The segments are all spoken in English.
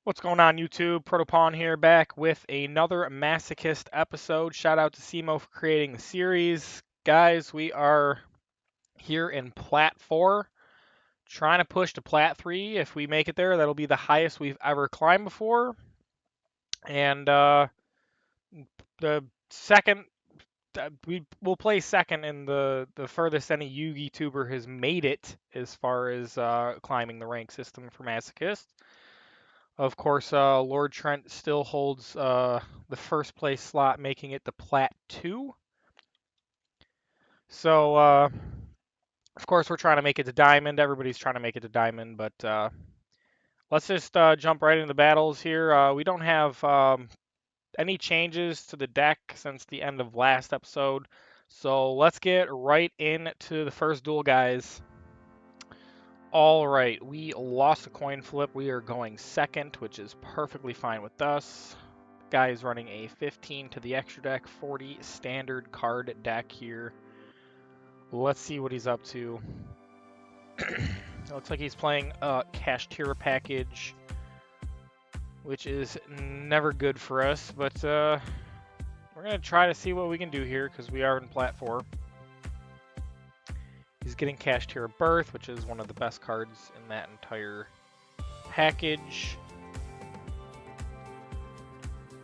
What's going on, YouTube? ProtoPawn here, back with another Masochist episode. Shout out to Simo for creating the series. Guys, we are here in Plat 4, trying to push to Plat 3. If we make it there, that'll be the highest we've ever climbed before. And the second, we'll play second in the furthest any Yugi tuber has made it as far as climbing the rank system for Masochist. Of course, Lord Trent still holds the first place slot, making it to Plat 2. So, of course, we're trying to make it to Diamond. Everybody's trying to make it to Diamond, but let's just jump right into the battles here. We don't have any changes to the deck since the end of last episode. So let's get right into the first duel, guys. All right, we lost a coin flip. We are going second, which is perfectly fine with us. Guy is running a 15 to the extra deck, 40 standard card deck here. Let's see what he's up to. It looks like he's playing a Cashtira package, which is never good for us, but we're going to try to see what we can do here because we are in Plat 4. He's getting Cashtira Birth, which is one of the best cards in that entire package.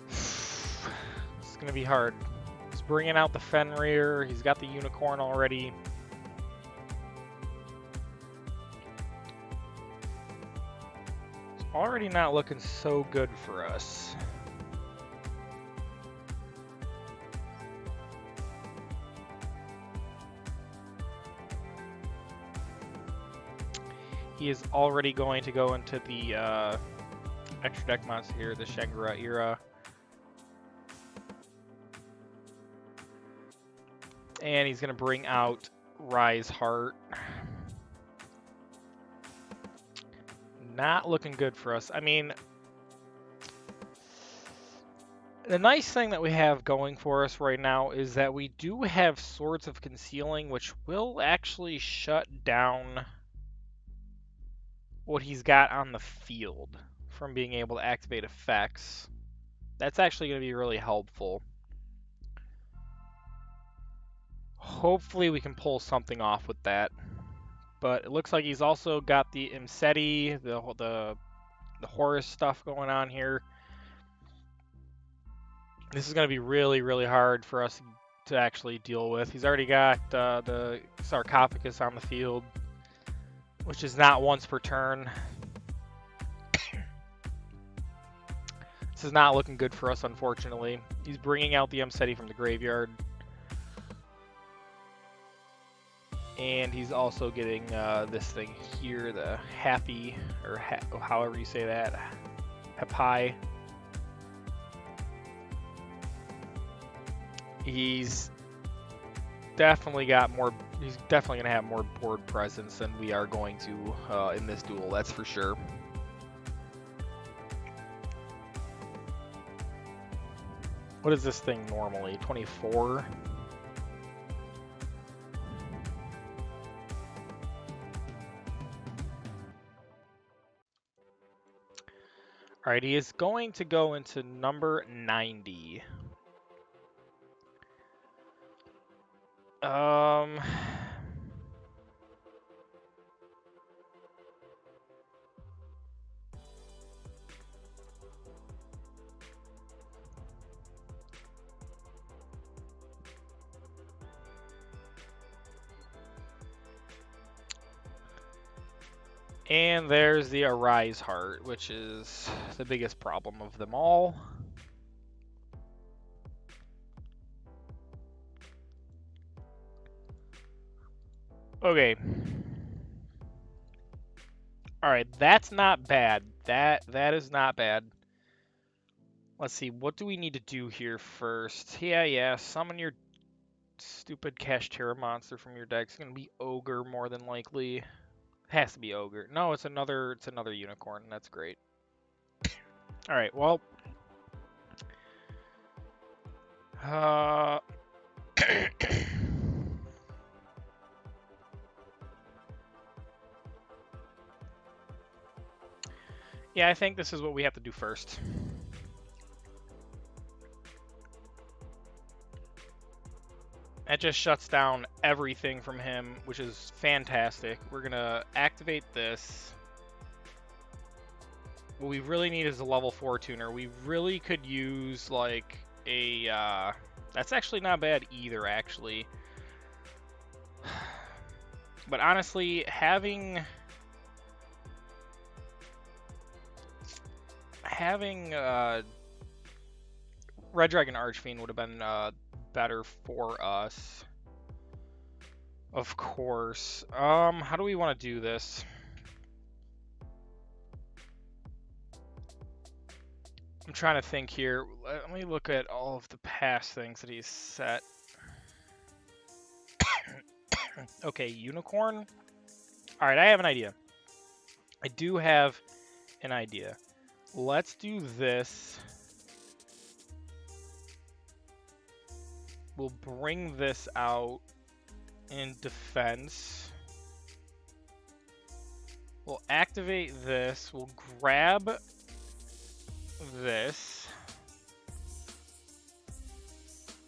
It's going to be hard. He's bringing out the Fenrir. He's got the Unicorn already. It's already not looking so good for us. He is already going to go into the extra deck monster here, the Shangri-La era. And he's going to bring out Rise Heart. Not looking good for us. I mean, the nice thing that we have going for us right now is that we do have Swords of Concealing, which will actually shut down what he's got on the field from being able to activate effects. That's actually going to be really helpful. Hopefully we can pull something off with that. But it looks like he's also got the Imseti, the Horus stuff going on here. This is going to be really, really hard for us to actually deal with. He's already got the Sarcophagus on the field, which is not once per turn. This is not looking good for us, unfortunately. He's bringing out the Imseti from the graveyard. And he's also getting this thing here, the Happy, or however you say that, Happy. He's definitely got more. He's definitely going to have more board presence than we are going to in this duel. That's for sure. What is this thing normally? 24. All right, he is going to go into number 90. And there's the Arise Heart, which is the biggest problem of them all. Okay. Alright, that's not bad. That is not bad. Let's see, what do we need to do here first? Yeah, summon your stupid Cashtira monster from your deck. It's gonna be Ogre more than likely. It has to be Ogre. No, it's another Unicorn. That's great. Alright, well. Yeah, I think this is what we have to do first. That just shuts down everything from him, which is fantastic. We're gonna activate this. What we really need is a level 4 tuner. We really could use like a, that's actually not bad either, actually. But honestly, having Red Dragon Archfiend would have been better for us. Of course. How do we want to do this? I'm trying to think here. Let me look at all of the past things that he's set. Okay, Unicorn. All right, I have an idea. I do have an idea. Let's do this. We'll bring this out in defense. We'll activate this. We'll grab this.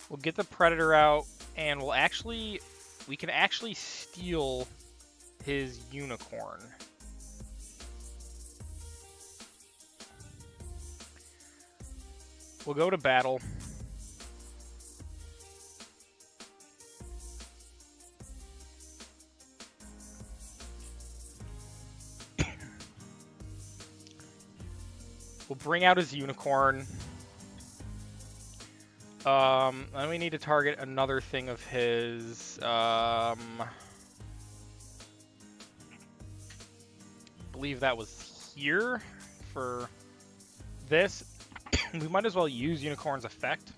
We'll get the Predator out, and we can actually steal his Unicorn. We'll go to battle. We'll bring out his Unicorn. Then we need to target another thing of his. I believe that was here for this. We might as well use Unicorn's effect.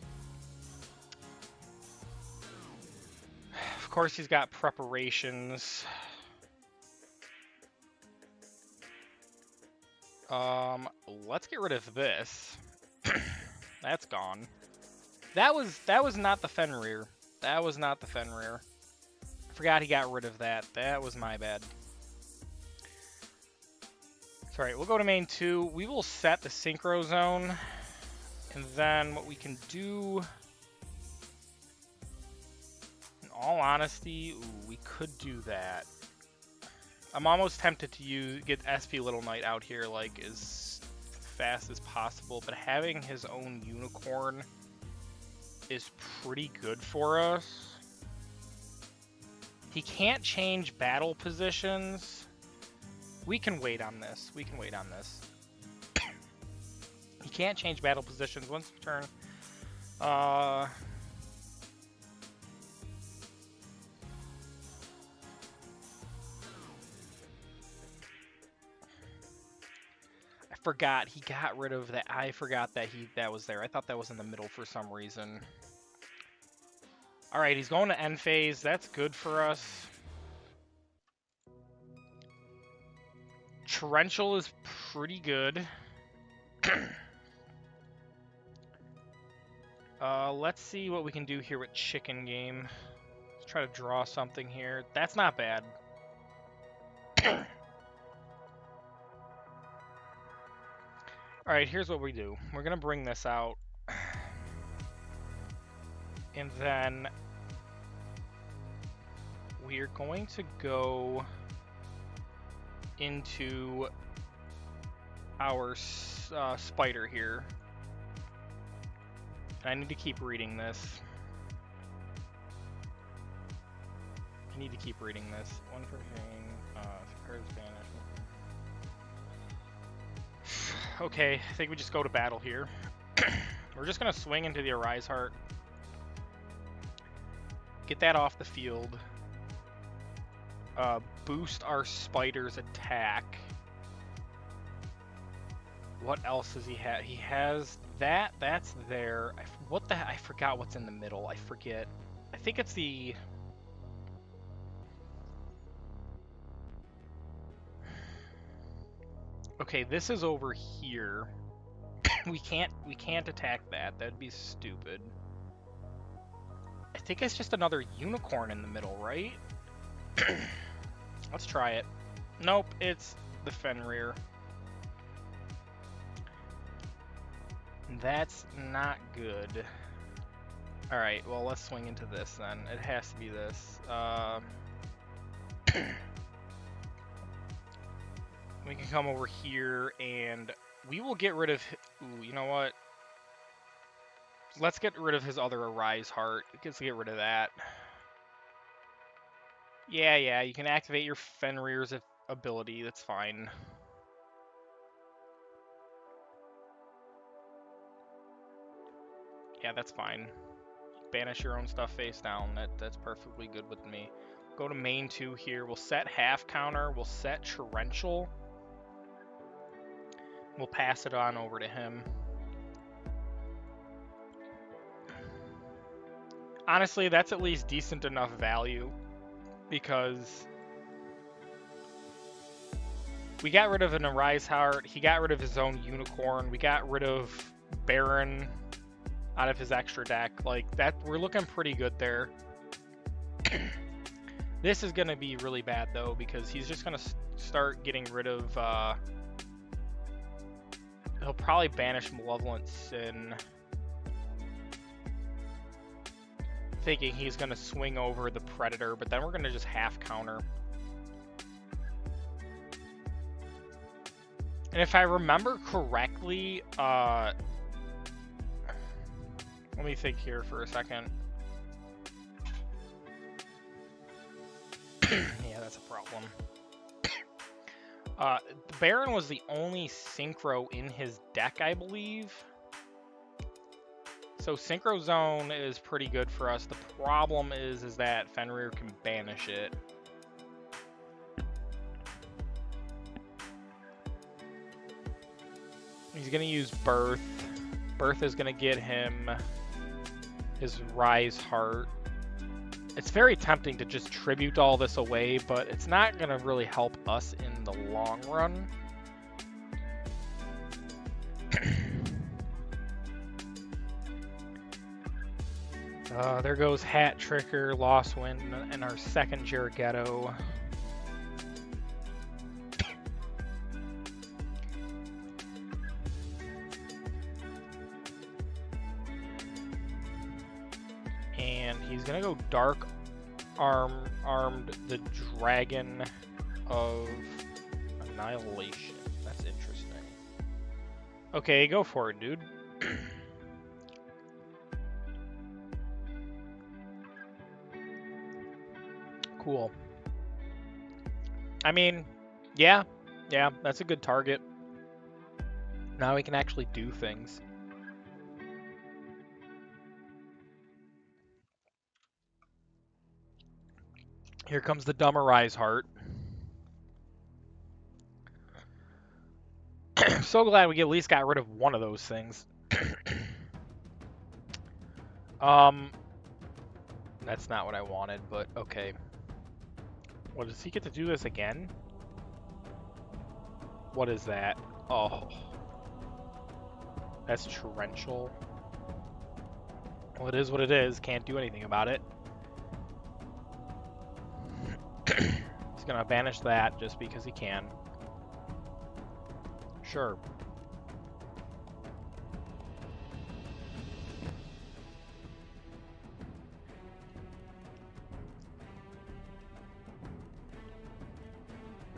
Of course, he's got preparations. Let's get rid of this. That's gone. That was not the Fenrir. That was not the Fenrir. I forgot he got rid of that. That was my bad. Sorry, we'll go to main 2. We will set the synchro zone. And then what we can do, in all honesty, we could do that. I'm almost tempted to get SP Little Knight out here like as fast as possible, but having his own Unicorn is pretty good for us. He can't change battle positions. We can wait on this. We can wait on this. He can't change battle positions once per turn. I forgot he got rid of that. I forgot that that was there. I thought that was in the middle for some reason. All right, he's going to end phase. That's good for us. Torrential is pretty good. Let's see what we can do here with Chicken Game. Let's try to draw something here. That's not bad. Alright, here's what we do. We're going to bring this out. And then we're going to go into our spider here. And I need to keep reading this. I need to keep reading this. One for being Spanish. Okay, I think we just go to battle here. We're just gonna swing into the Arise Heart. Get that off the field. Boost our spider's attack. What else does he have? He has that. That's there. I forgot what's in the middle. I forget. I think it's the. Okay, this is over here. we can't attack that. That'd be stupid. I think it's just another unicorn in the middle, right? Let's try it. Nope, it's the Fenrir. That's not good. Alright, well, let's swing into this then. It has to be this. We can come over here and we will get rid of... Ooh, you know what? Let's get rid of his other Arise Heart. Let's get rid of that. Yeah, you can activate your Fenrir's ability. That's fine. Yeah, that's fine. Banish your own stuff face down. That's perfectly good with me. Go to main 2 here. We'll set half counter. We'll set torrential. We'll pass it on over to him. Honestly, that's at least decent enough value because we got rid of an Arise Heart. He got rid of his own Unicorn. We got rid of Baron out of his extra deck. Like that, we're looking pretty good there. This is going to be really bad though because he's just going to start getting rid of he'll probably banish Malevolent Sin, thinking he's going to swing over the Predator, but then we're going to just half counter. And if I remember correctly, let me think here for a second. Yeah, that's a problem. The Baron was the only Synchro in his deck, I believe. So Synchro Zone is pretty good for us. The problem is that Fenrir can banish it. He's going to use Birth. Birth is going to get him his Rise Heart. It's very tempting to just tribute all this away, but it's not going to really help us in the long run. There goes Hat Tricker, Lost Wind, and our second Jirgetto. And he's gonna go Dark Armed the Dragon of Annihilation. That's interesting. Okay, go for it, dude. Cool. I mean, yeah, that's a good target. Now we can actually do things. Here comes the dumb Arise Heart. So glad we at least got rid of one of those things. That's not what I wanted, but okay. What, does he get to do this again? What is that? Oh. That's torrential. Well, it is what it is. Can't do anything about it. He's gonna banish that just because he can. Sure.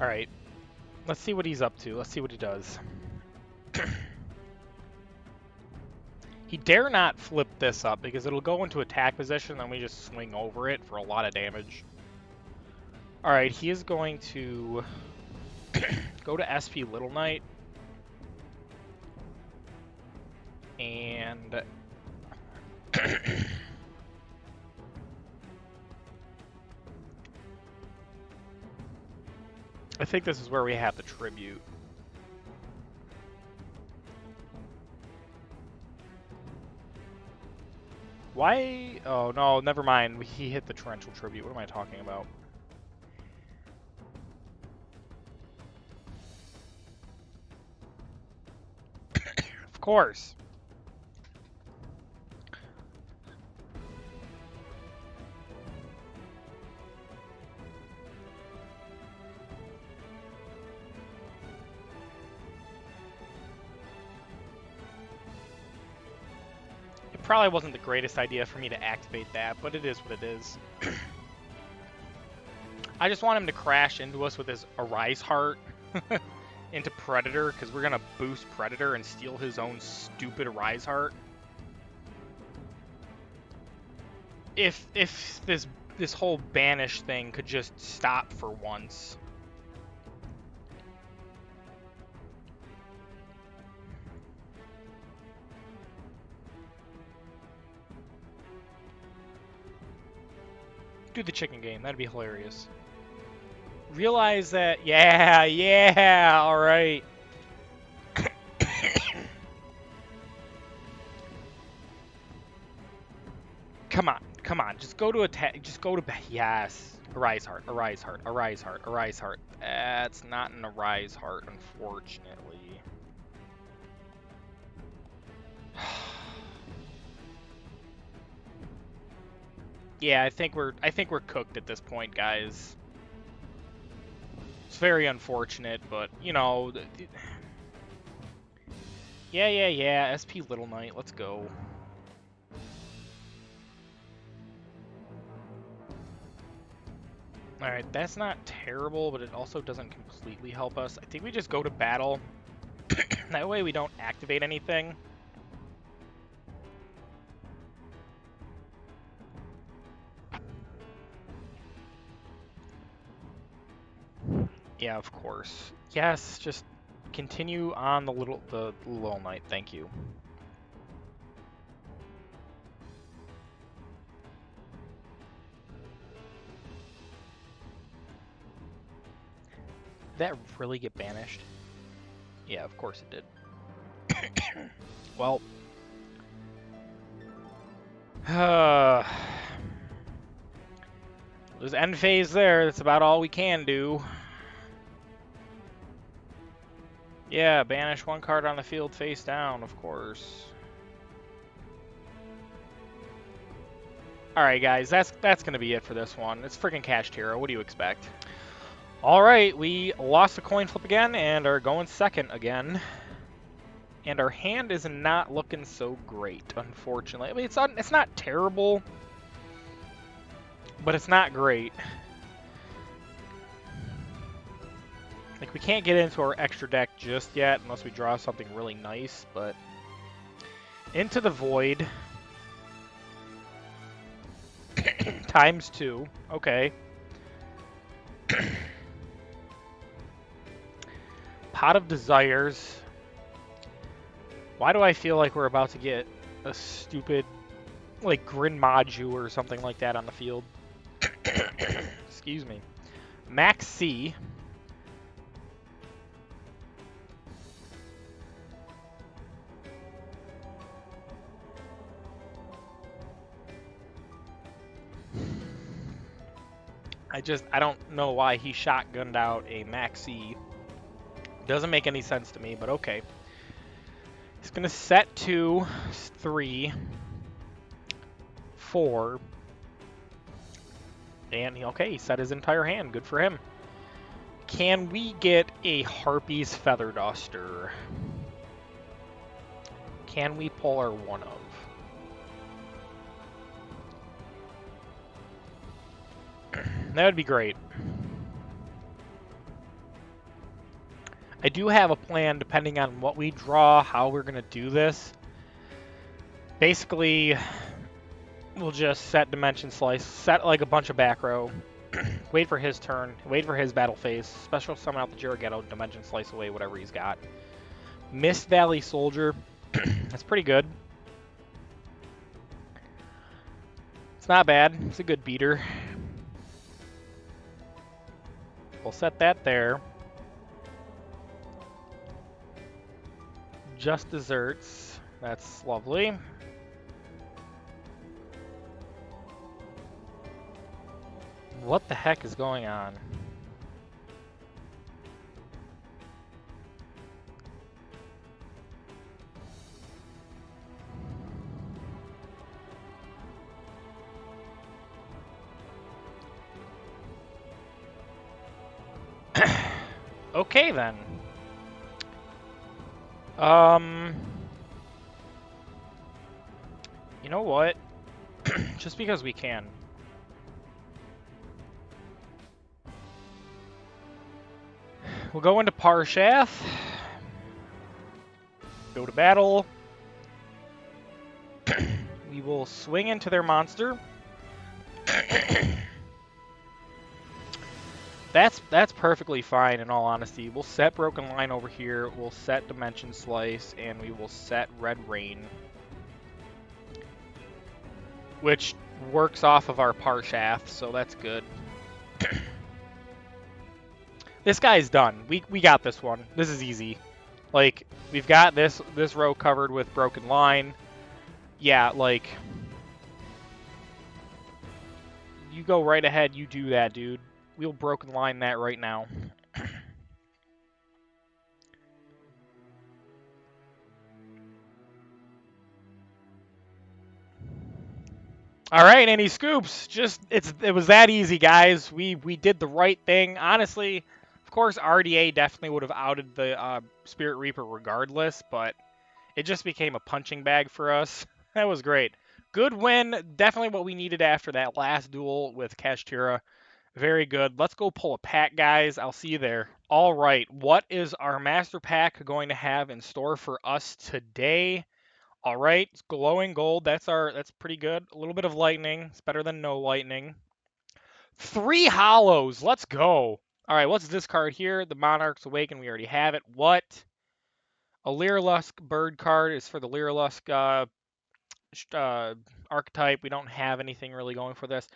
Alright. Let's see what he's up to. Let's see what he does. He dare not flip this up because it'll go into attack position and we just swing over it for a lot of damage. Alright, he is going to go to SP Little Knight. And I think this is where we have the tribute. Why? Oh, no, never mind. He hit the torrential tribute. What am I talking about? Of course. probably wasn't the greatest idea for me to activate that, but it is what it is. I just want him to crash into us with his Arise Heart into Predator, because we're going to boost Predator and steal his own stupid Arise Heart. If this whole banish thing could just stop for once. Do the chicken game, that'd be hilarious. Realize that, yeah, all right. Come on, just go to attack, just go to, yes. Arise Heart, Arise Heart, Arise Heart, Arise Heart. That's not an Arise Heart, unfortunately. Yeah, I think we're cooked at this point, guys. It's very unfortunate, but you know, yeah. SP Little Knight, let's go. All right, that's not terrible, but it also doesn't completely help us. I think we just go to battle. That way we don't activate anything. Yeah, of course. Yes, just continue on the Little Knight. Thank you. Did that really get banished? Yeah, of course it did. Well, there's end phase there. That's about all we can do. Yeah, banish one card on the field face down, of course. Alright, guys, that's gonna be it for this one. It's freaking Cached Hero. What do you expect? Alright, we lost a coin flip again and are going second again. And our hand is not looking so great, unfortunately. I mean, it's not terrible, but it's not great. Like, we can't get into our extra deck just yet unless we draw something really nice, but Into the Void ×2. Okay. Pot of Desires. Why do I feel like we're about to get a stupid, like, Grin Maju or something like that on the field? Excuse me. Max C. I don't know why he shotgunned out a Maxi. Doesn't make any sense to me, but okay. He's gonna set 2, 3, 4. And okay, he set his entire hand. Good for him. Can we get a Harpy's Feather Duster? Can we pull our one of? That would be great. I do have a plan depending on what we draw, how we're going to do this. Basically, we'll just set Dimension Slice, set like a bunch of back row, wait for his turn, wait for his battle phase, special summon out the Jiraiya, Dimension Slice away whatever he's got. Mist Valley Soldier, that's pretty good. It's not bad, it's a good beater. We'll set that there. Just Desserts, that's lovely. What the heck is going on? Okay then. You know what? Just because we can. We'll go into Parshath. Go to battle. We will swing into their monster. That's perfectly fine in all honesty. We'll set Broken Line over here, we'll set Dimension Slice, and we will set Red Rain. Which works off of our Parshath, so that's good. This guy's done. We got this one. This is easy. Like, we've got this row covered with Broken Line. Yeah, like, you go right ahead, you do that, dude. We'll Broken Line that right now. All right, and he scoops. Just it was that easy, guys. We did the right thing. Honestly, of course, RDA definitely would have outed the Spirit Reaper regardless, but it just became a punching bag for us. That was great. Good win. Definitely what we needed after that last duel with Kashtira. Very good. Let's go pull a pack, guys. I'll see you there. All right, what is our master pack going to have in store for us today? All right, it's glowing gold. That's pretty good. A little bit of lightning. It's better than no lightning. 3 hollows. Let's go. All right, what's this card here? The Monarch's Awaken. We already have it. What? A Lyrilusk bird card is for the Lyrilusk archetype. We don't have anything really going for this.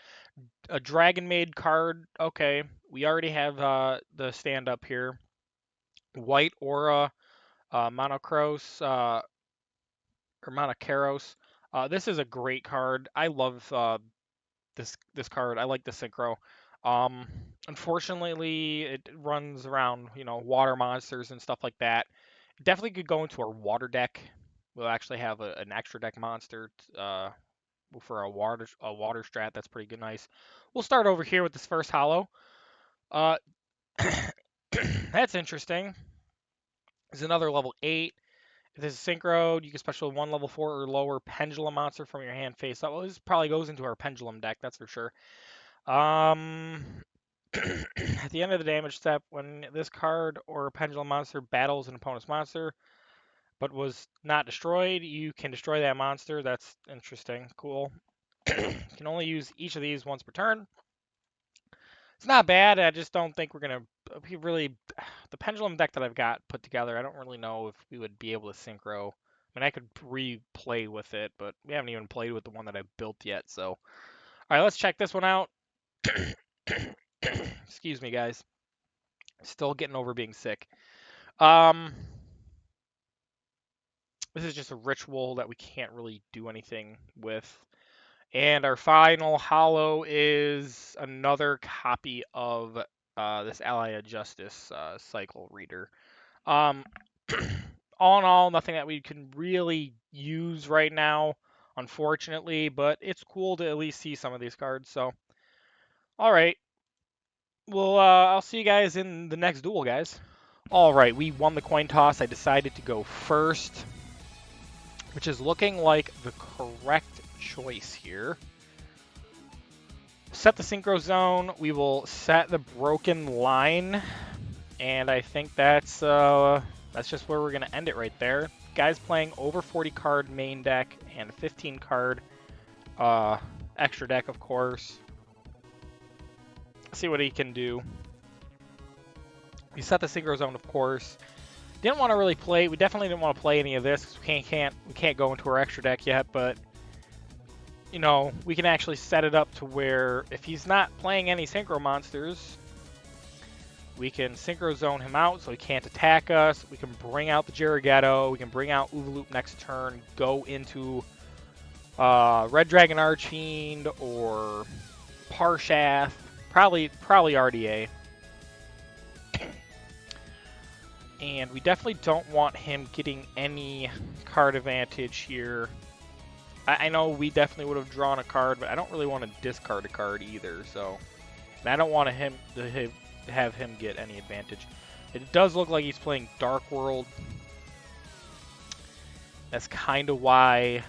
A Dragon Maid card. Okay, we already have the stand up here. White Aura, Monocros, or Monocaros. This is a great card. I love this card. I like the synchro. Unfortunately, it runs around, water monsters and stuff like that. It definitely could go into our water deck. We'll actually have an extra deck monster for a water strat. That's pretty good, nice. We'll start over here with this first hollow. That's interesting. There's another level 8. If this is synchro, you can special 1 level 4 or lower pendulum monster from your hand face up. Well, this probably goes into our pendulum deck, that's for sure. At the end of the damage step, when this card or pendulum monster battles an opponent's monster, but was not destroyed, you can destroy that monster. That's interesting. Cool. You can only use each of these once per turn. It's not bad. I just don't think we're going to really... The pendulum deck that I've got put together, I don't really know if we would be able to synchro. I mean, I could replay with it, but we haven't even played with the one that I built yet. So, all right, let's check this one out. Excuse me, guys. Still getting over being sick. This is just a ritual that we can't really do anything with. And our final hollow is another copy of this Ally of Justice cycle reader. All in all, nothing that we can really use right now, unfortunately, but it's cool to at least see some of these cards. So, all right. Well, I'll see you guys in the next duel, guys. All right, we won the coin toss. I decided to go first, which is looking like the correct choice here. Set the synchro zone. We will set the broken line, and I think that's just where we're gonna end it right there. Guys playing over 40 card main deck and 15 card extra deck, of course. See what he can do. We set the synchro zone, of course. Didn't want to really play. We definitely didn't want to play any of this because we can't go into our extra deck yet, but. We can actually set it up to where if he's not playing any synchro monsters, we can synchro zone him out so he can't attack us. We can bring out the Jerigetto. We can bring out Uvaloop next turn, go into Red Dragon Archfiend or Parshath, probably RDA. And we definitely don't want him getting any card advantage here. I know we definitely would have drawn a card, but I don't really want to discard a card either. So, and I don't want to have him get any advantage. It does look like he's playing Dark World. That's kind of why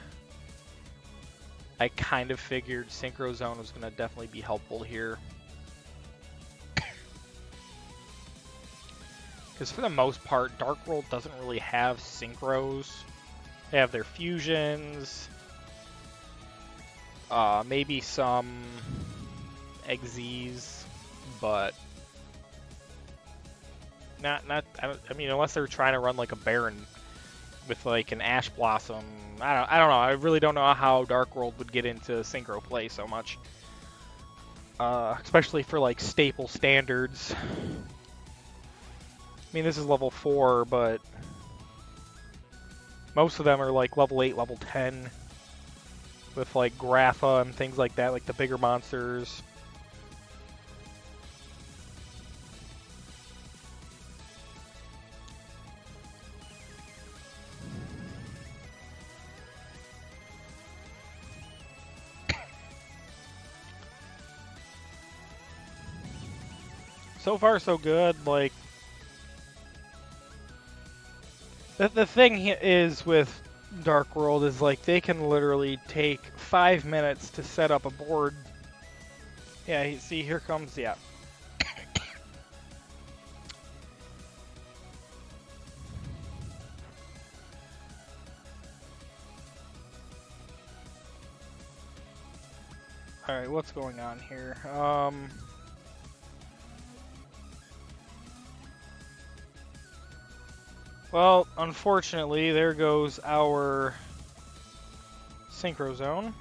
I kind of figured Synchro Zone was going to definitely be helpful here. Because for the most part, Dark World doesn't really have synchros. They have their fusions, maybe some XZs, but not. I mean, unless they're trying to run like a Baron with like an Ash Blossom. I don't know. I really don't know how Dark World would get into synchro play so much, especially for like staple standards. I mean, this is level 4, but most of them are like level 8, level 10, with like Grapha and things like that, like the bigger monsters. So far, so good. Like, the thing is with Dark World is like they can literally take 5 minutes to set up a board. Yeah, see, here comes, yeah. Alright, what's going on here? Well, unfortunately, there goes our Synchro Zone.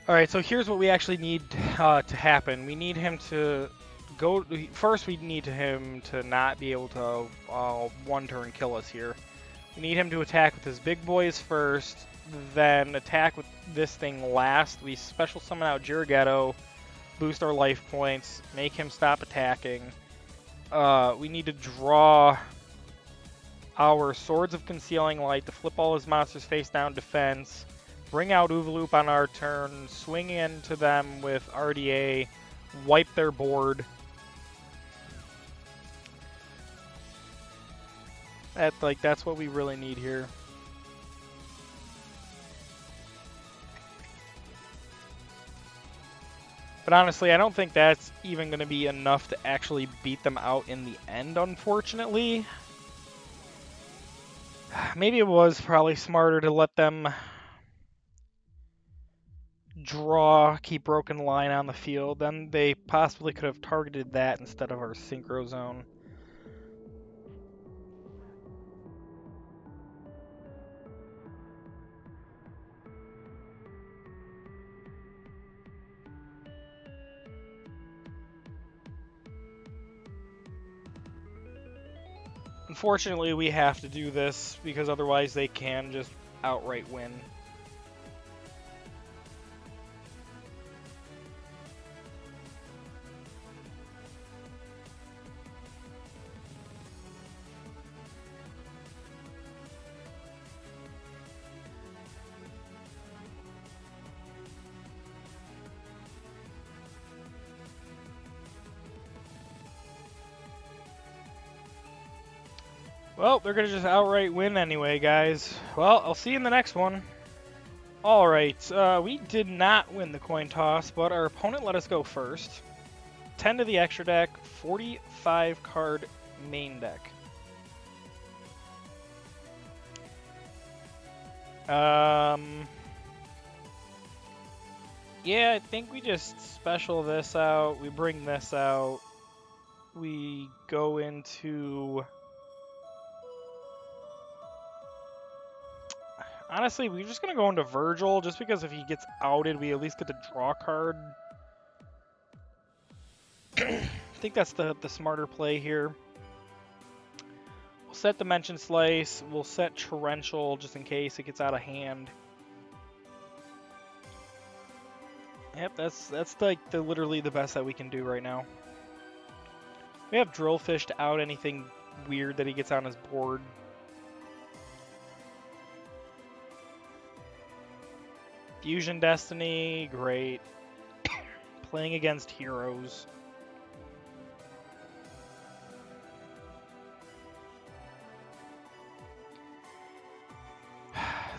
Alright, so here's what we actually need to happen. We need him to go... First, we need him to not be able to one-turn kill us here. We need him to attack with his big boys first, then attack with this thing last. We special summon out Jirighetto, boost our life points, make him stop attacking. We need to draw our Swords of Concealing Light to flip all his monsters face down defense, bring out Oovaloop on our turn, swing into them with RDA, wipe their board. That's what we really need here. But honestly, I don't think that's even going to be enough to actually beat them out in the end, unfortunately. Maybe it was probably smarter to let them keep Broken Line on the field. Then they possibly could have targeted that instead of our Synchro Zone. Unfortunately, we have to do this because otherwise they can just outright win. Well, they're going to just outright win anyway, guys. Well, I'll see you in the next one. Alright, we did not win the coin toss, but our opponent let us go first. 10 to the extra deck, 45 card main deck. Yeah, I think we just special this out, we bring this out, we go into... Honestly, we're just going to go into Virgil, just because if he gets outed, we at least get to draw a card. I think that's the smarter play here. We'll set Dimension Slice, we'll set Torrential, just in case it gets out of hand. Yep, that's like literally the best that we can do right now. We have Drillfish to out anything weird that he gets on his board. Fusion Destiny, great. playing against heroes.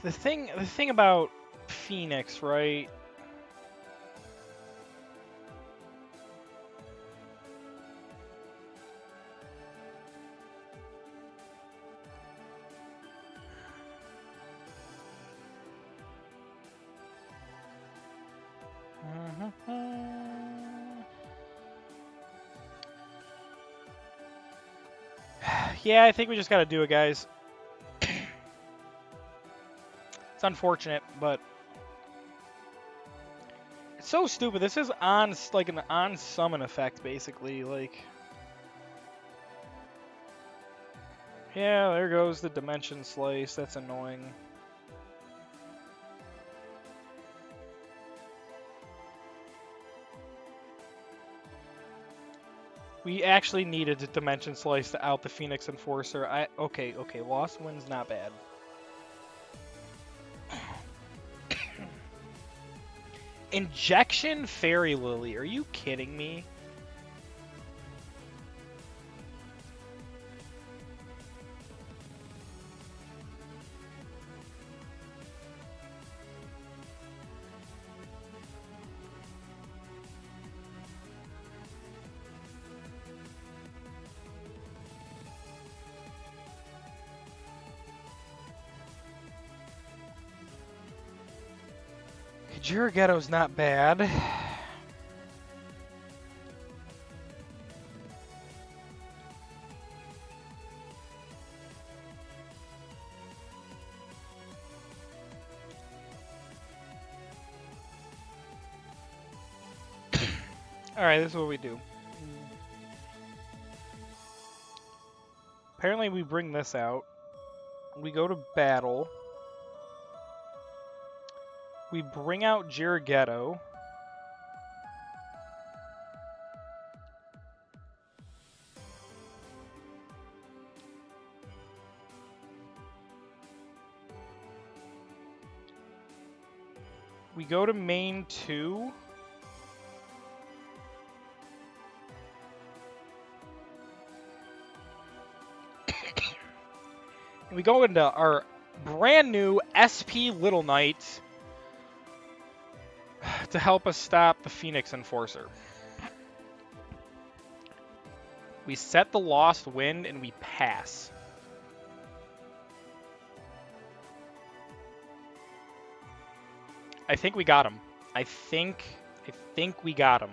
The thing about Phoenix, right? Yeah, I think we just gotta do it, guys. It's unfortunate, but it's so stupid. This is on like an on summon effect, basically. Like, yeah, there goes the dimension slice. That's annoying. We actually needed a dimension slice to out the Phoenix Enforcer. Okay, lost win's not bad. Injection Fairy Lily. Are you kidding me? Jiraigetto's not bad. Alright, this is what we do. Apparently we bring this out. We go to battle. We bring out Jiraigetto. We go to main 2. And we go into our brand new SP Little Knight to help us stop the Phoenix Enforcer. We set the Lost Wind and we pass. I think we got him. I think we got him.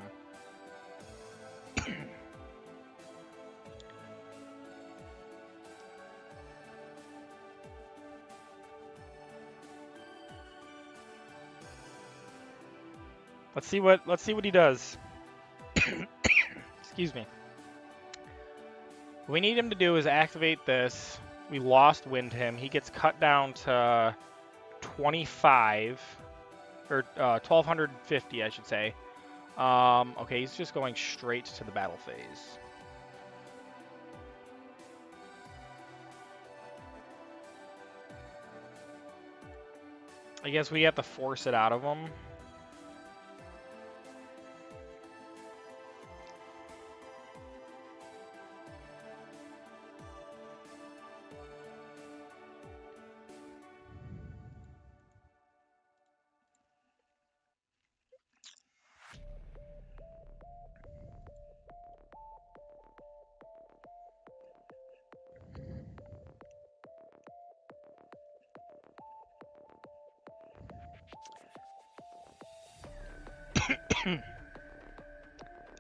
Let's see what he does. Excuse me. What we need him to do is activate this. We Lost Wind him. He gets cut down to 25 or 1250, I should say. Okay, he's just going straight to the battle phase. I guess we have to force it out of him.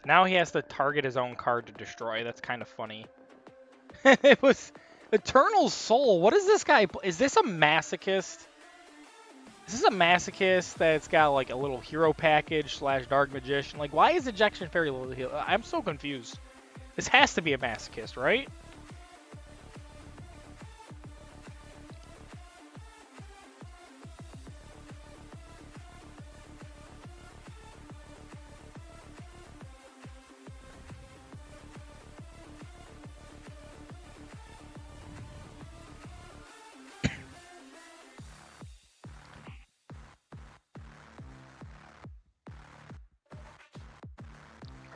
Now he has to target his own card to destroy. That's kind of funny. It was Eternal Soul. What is this guy? Is this a masochist? Is this a masochist that's got like a little hero package / dark magician? Like, why is Ejection Fairy Lily? I'm so confused. This has to be a masochist, right?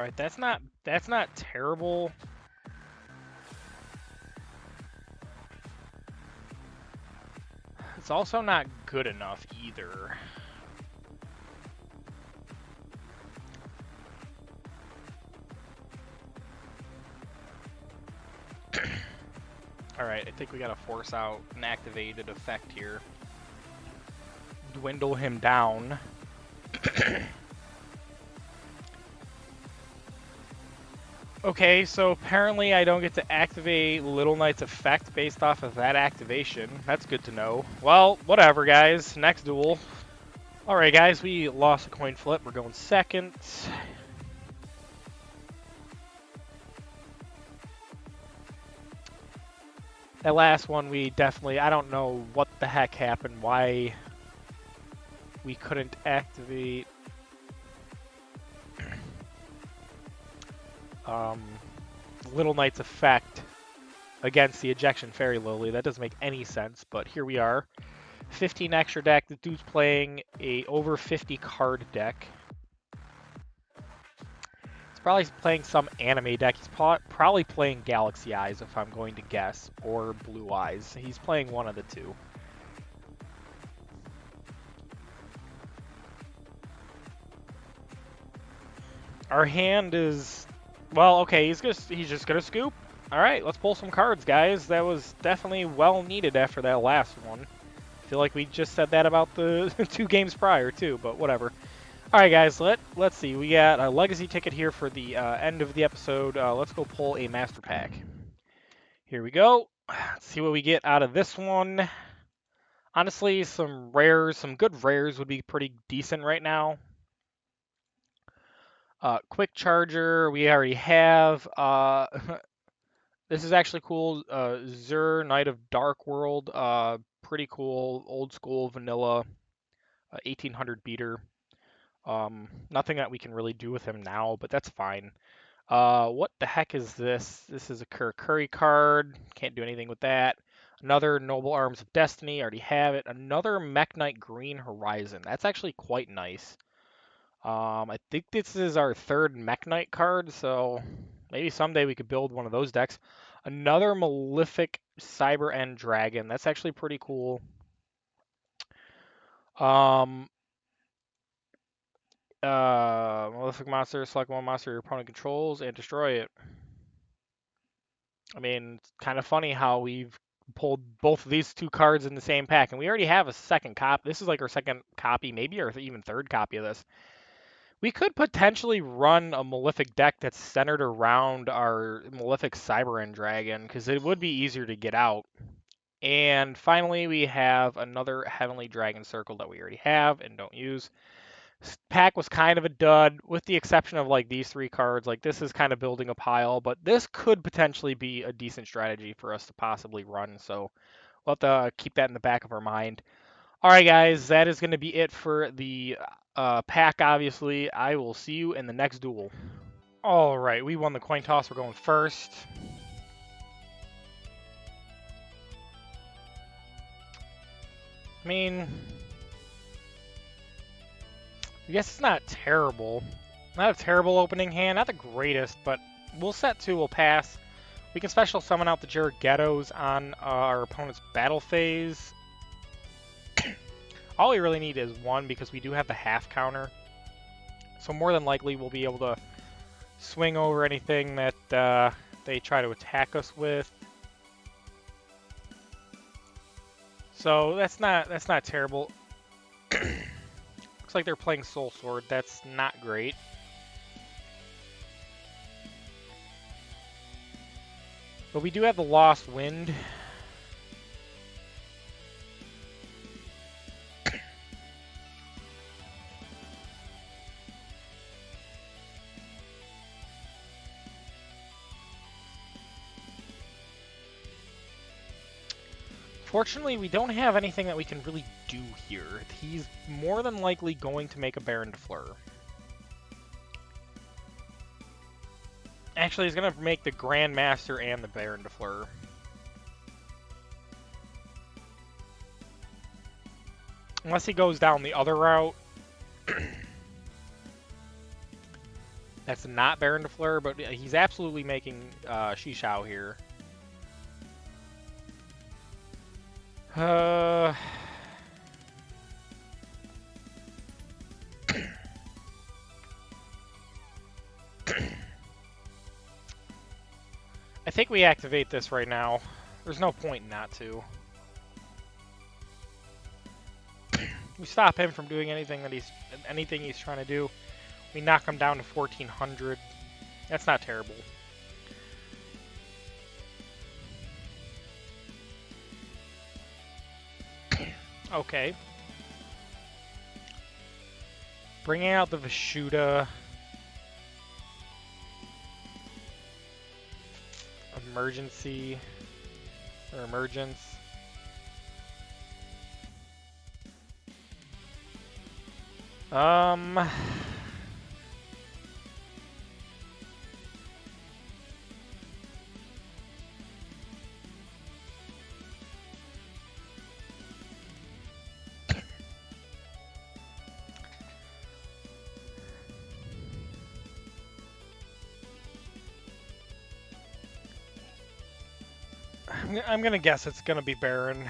All right, that's not terrible. It's also not good enough either. All right, I think we gotta force out an activated effect here. Dwindle him down. Okay, so apparently I don't get to activate Little Knight's effect based off of that activation. That's good to know. Well, whatever, guys. Next duel. Alright, guys, we lost a coin flip. We're going second. That last one, we definitely... I don't know what the heck happened, why we couldn't activate... Little Knight's effect against the Ejection Fairy Lily. That doesn't make any sense, but here we are. 15 extra deck. The dude's playing a over 50 card deck. He's probably playing some anime deck. He's probably playing Galaxy Eyes, if I'm going to guess, or Blue Eyes. He's playing one of the two. Our hand is... Well, okay, he's just gonna scoop. All right, let's pull some cards, guys. That was definitely well needed after that last one. I feel like we just said that about the 2 games prior too, but whatever. All right, guys, let's see. We got a legacy ticket here for the end of the episode. Let's go pull a master pack. Here we go. Let's see what we get out of this one. Honestly, some good rares would be pretty decent right now. Quick Charger, we already have. This is actually cool. Zur, Knight of Dark World. Pretty cool, old school vanilla 1800 beater. Nothing that we can really do with him now, but that's fine. What the heck is this? This is a Curry card. Can't do anything with that. Another Noble Arms of Destiny. Already have it. Another Mech Knight Green Horizon. That's actually quite nice. I think this is our 3rd Mech Knight card, so maybe someday we could build one of those decks. Another Malefic Cyber End Dragon. That's actually pretty cool. Malefic monster, select one monster your opponent controls and destroy it. I mean, it's kind of funny how we've pulled both of these 2 cards in the same pack, and we already have a second copy. This is like our second copy, maybe our even 3rd copy of this. We could potentially run a Malefic deck that's centered around our Malefic Cyber End Dragon, because it would be easier to get out. And finally, we have another Heavenly Dragon Circle that we already have and don't use. This pack was kind of a dud, with the exception of like these 3 cards. Like, this is kind of building a pile, but this could potentially be a decent strategy for us to possibly run, so we'll have to keep that in the back of our mind. All right, guys, that is going to be it for the pack, obviously. I will see you in the next duel. All right, we won the coin toss. We're going first. I mean, I guess it's not terrible. Not a terrible opening hand. Not the greatest, but we'll set 2. We'll pass. We can special summon out the Ghettos on our opponent's battle phase. All we really need is 1 because we do have the half counter. So more than likely we'll be able to swing over anything that they try to attack us with. So that's not terrible. Looks like they're playing Soul Sword. That's not great. But we do have the Lost Wind. Fortunately, we don't have anything that we can really do here. He's more than likely going to make a Baron de Fleur. Actually, he's going to make the Grandmaster and the Baron de Fleur. Unless he goes down the other route. That's not Baron de Fleur, but he's absolutely making YuGiOh here. I think we activate this right now. There's no point not to. We stop him from doing anything he's trying to do. We knock him down to 1400. That's not terrible. Okay. Bringing out the Vishuda. Emergency. Or emergence. I'm gonna guess it's gonna be Baron.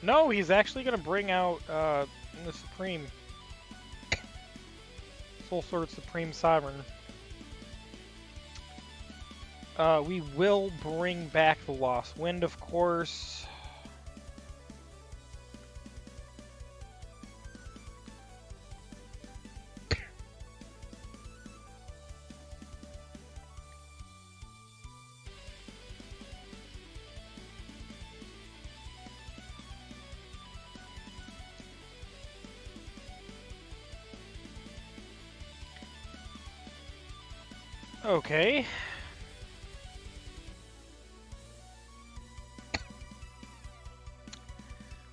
No, he's actually gonna bring out the Supreme. Soul Sword Supreme Sovereign. We will bring back the Lost Wind, of course. Okay.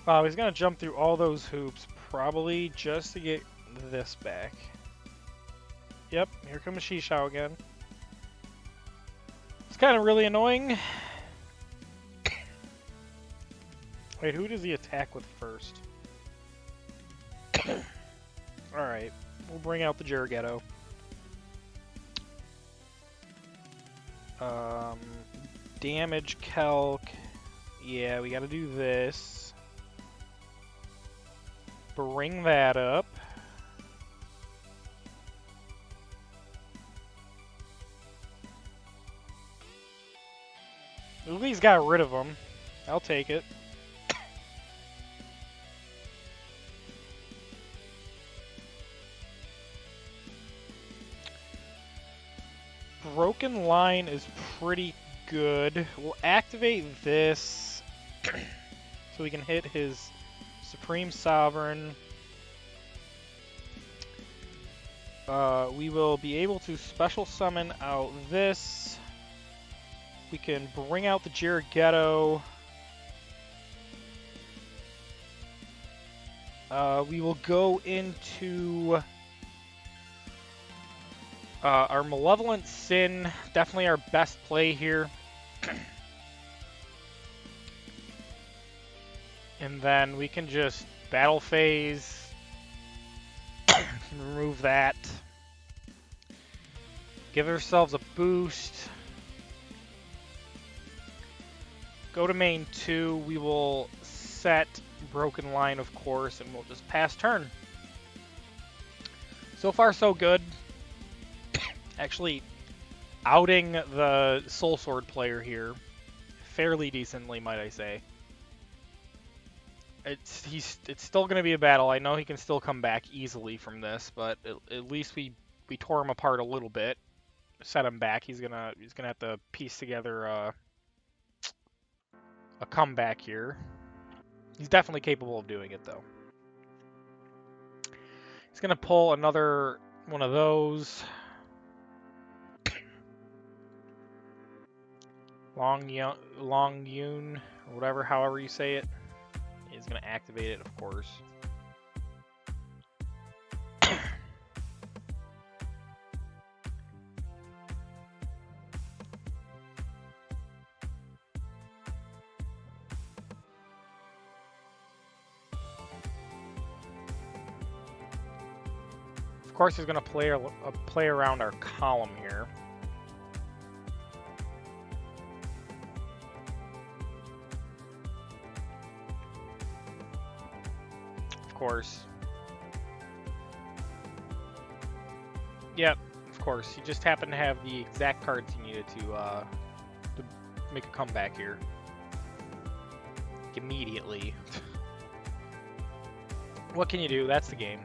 Wow, he's gonna jump through all those hoops, probably just to get this back. Yep, here comes YuGiOh again. It's kind of really annoying. Wait, who does he attack with first? Alright, we'll bring out the Jiraiya. Damage calc. Yeah, we gotta do this. Bring that up. At least got rid of him. I'll take it. Broken line is pretty good. We'll activate this so we can hit his Supreme Sovereign. We will be able to special summon out this. We can bring out the Jiraiya. We will go into our Malevolent Sin, definitely our best play here. And then we can just battle phase, remove that, give ourselves a boost, go to main 2, we will set Broken Line, of course, and we'll just pass turn. So far, so good. Actually, outing the Soul Sword player here fairly decently, might I say. It's still going to be a battle. I know he can still come back easily from this, but at least we tore him apart a little bit, set him back. He's gonna have to piece together a comeback here. He's definitely capable of doing it, though. He's gonna pull another one of those. Long Yun, or whatever, however you say it. He's going to activate it, of course. Of course, he's going to play around our column here. Of course. Yep, of course. He just happened to have the exact cards he needed to make a comeback here. Immediately. What can you do? That's the game.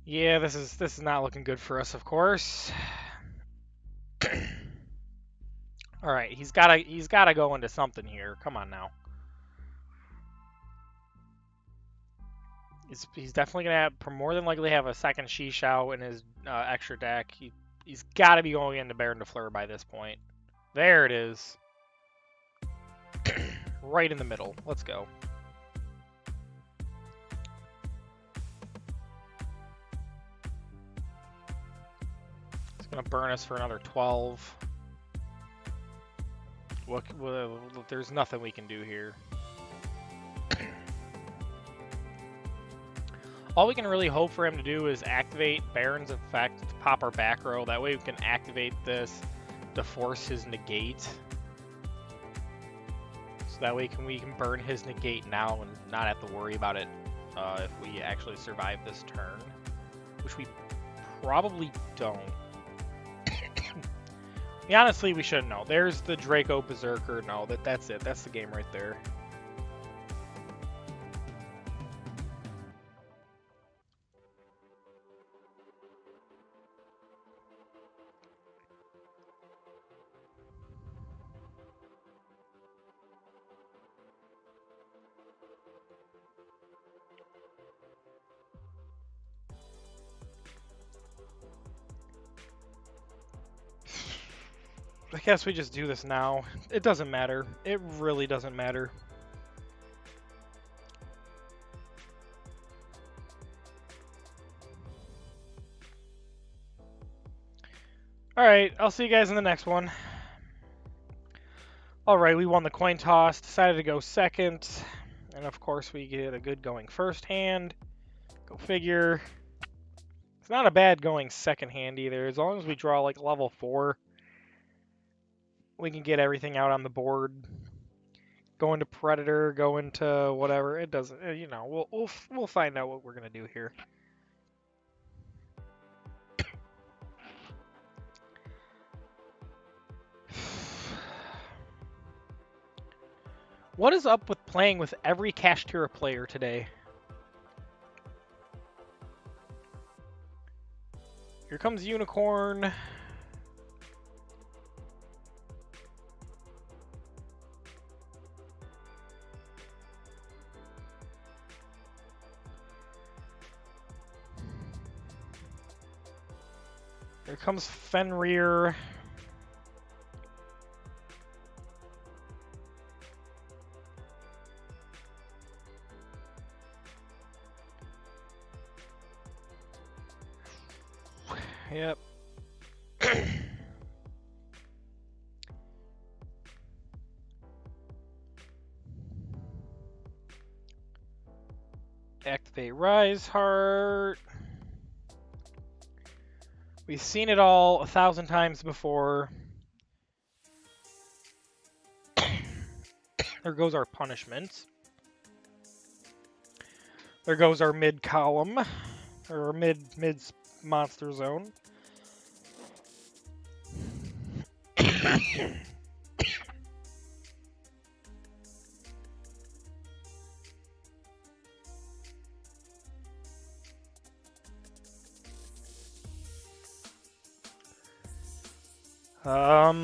Yeah, this is not looking good for us, of course. All right, he's gotta go into something here. Come on now. He's definitely gonna have more than likely have a second YuGiOh in his extra deck. He's got to be going into Baron de Fleur by this point. There it is. Right in the middle. Let's go. It's gonna burn us for another 12. There's nothing we can do here. All we can really hope for him to do is activate Baron's effect to pop our back row. That way we can activate this to force his negate. So that way we can burn his negate now and not have to worry about it if we actually survive this turn. Which we probably don't. Yeah, honestly, we shouldn't know. There's the Draco Berserker. No, that's it. That's the game right there. I guess we just do this now. It doesn't matter. It really doesn't matter. Alright, I'll see you guys in the next one. Alright, we won the coin toss, decided to go second. And of course we get a good going first hand. Go figure. It's not a bad going second hand either. As long as we draw like level 4, we can get everything out on the board. Go into Predator, go into whatever. It doesn't, you know, we'll find out what we're gonna do here. What is up with playing with every Kashtira player today? Here comes Unicorn. Here comes Fenrir. Yep. Activate Rise Heart. We've seen it all 1,000 times before. There goes our punishment. There goes our mid column, or mid monster zone.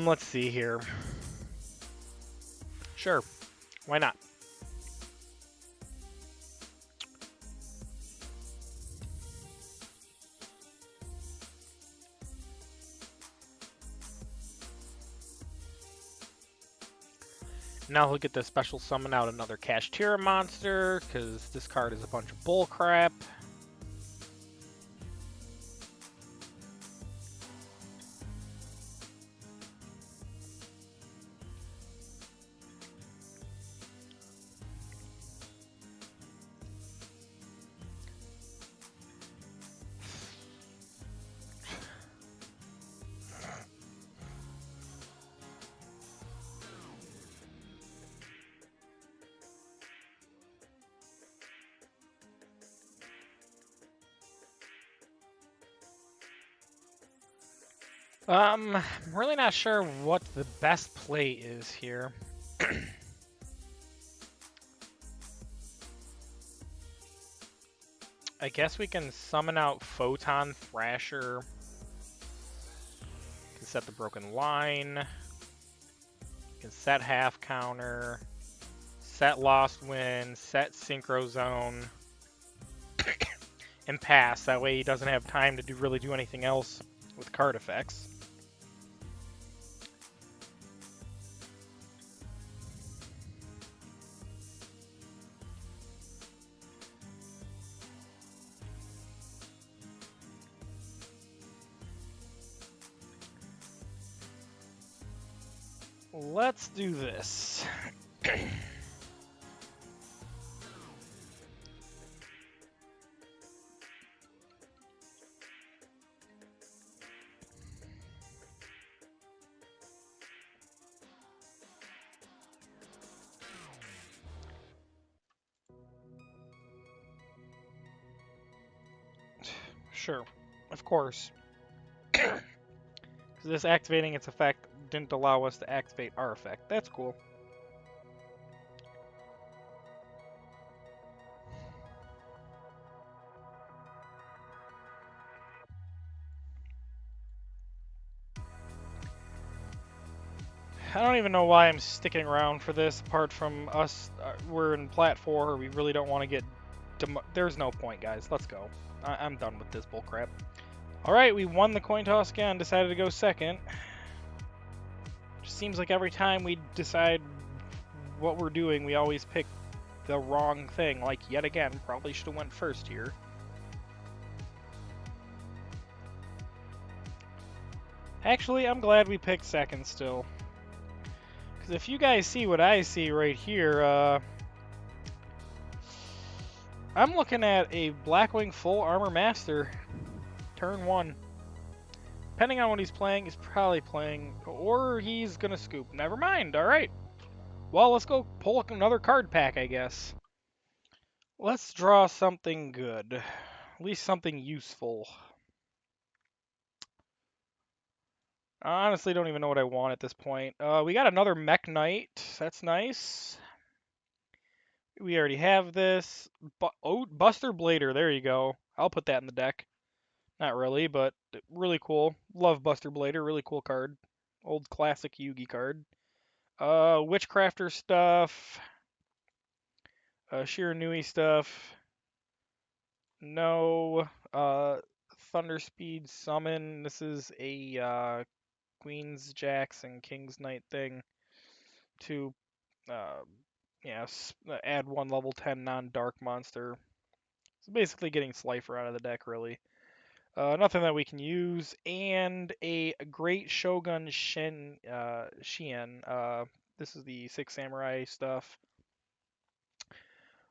Let's see here. Sure, why not? Now he'll get to special summon out another Kashtira monster, because this card is a bunch of bull crap. I'm really not sure what the best play is here. I guess we can summon out Photon Thrasher. Can set the Broken Line. Can set Half Counter. Set Lost Wind. Set Synchro Zone. And pass. That way he doesn't have time to really do anything else with card effects. Let's do this. Sure, of course. Because this activating its effect didn't allow us to activate our effect. That's cool. I don't even know why I'm sticking around for this, apart from us, we're in Plat 4, we really don't want to get... There's no point, guys. Let's go. I'm done with this bullcrap. Alright, we won the coin toss again, decided to go second. Just seems like every time we decide what we're doing, we always pick the wrong thing. Like, yet again, probably should have went first here. Actually, I'm glad we picked second still. Because if you guys see what I see right here, I'm looking at a Blackwing Full Armor Master, turn 1. Depending on what he's playing, he's probably playing, or he's gonna scoop. Never mind, alright. Well, let's go pull another card pack, I guess. Let's draw something good. At least something useful. I honestly don't even know what I want at this point. We got another Mech Knight. That's nice. We already have this. Oh, Buster Blader. There you go. I'll put that in the deck. Not really, but really cool. Love Buster Blader. Really cool card. Old classic Yugi card. Witchcrafter stuff. Shiranui stuff. No. Thunder Speed Summon. This is a Queen's Jacks and King's Knight thing to add one level 10 non-dark monster. So basically getting Slifer out of the deck, really. Nothing that we can use, and a Great Shogun Shien. This is the Six Samurai stuff.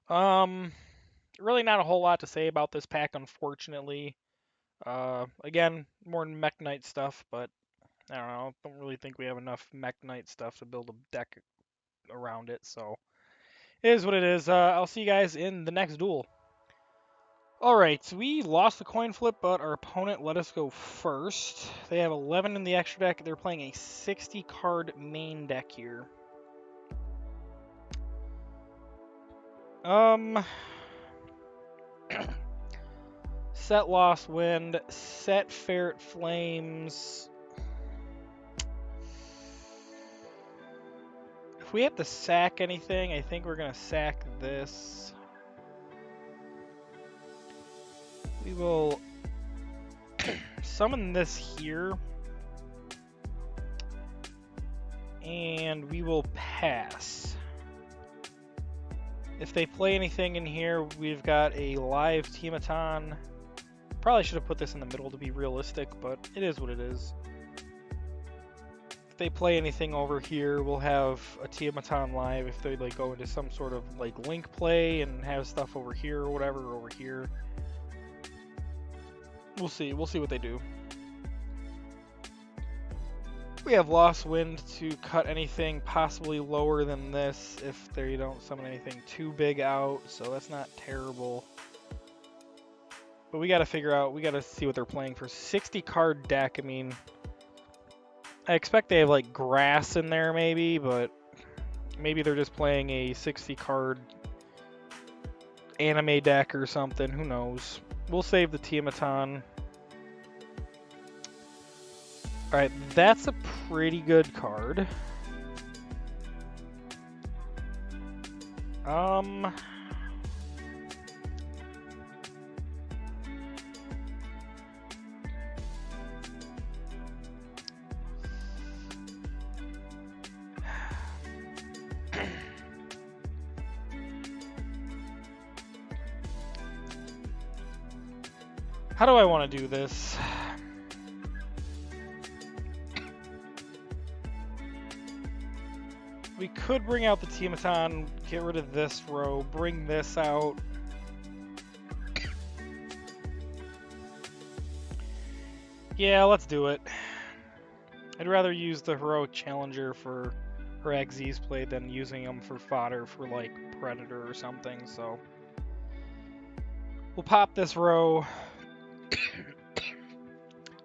Really not a whole lot to say about this pack, unfortunately. Again, more Mech Knight stuff, but I don't know. Don't really think we have enough Mech Knight stuff to build a deck around it, so it is what it is. I'll see you guys in the next duel. Alright, so we lost the coin flip, but our opponent let us go first. They have 11 in the extra deck. They're playing a 60-card main deck here. Set Lost Wind, set Ferret Flames. If we have to sack anything, I think we're going to sack this. We will summon this here. And we will pass. If they play anything in here, we've got a live Teamaton. Probably should have put this in the middle to be realistic, but it is what it is. If they play anything over here, we'll have a Teamaton live. If they like go into some sort of like link play and have stuff over here or whatever over here, we'll see. We'll see what they do. We have Lost Wind to cut anything possibly lower than this if they don't summon anything too big out, so that's not terrible. But we gotta figure out, we gotta see what they're playing for 60 card deck. I mean, I expect they have like grass in there maybe, but maybe they're just playing a 60 card anime deck or something, who knows. We'll save the Teamaton. Alright, that's a pretty good card. How do I want to do this? We could bring out the Teamaton, get rid of this row, bring this out. Yeah, let's do it. I'd rather use the Heroic Challenger for Xyz play than using them for fodder for like Predator or something, so. We'll pop this row.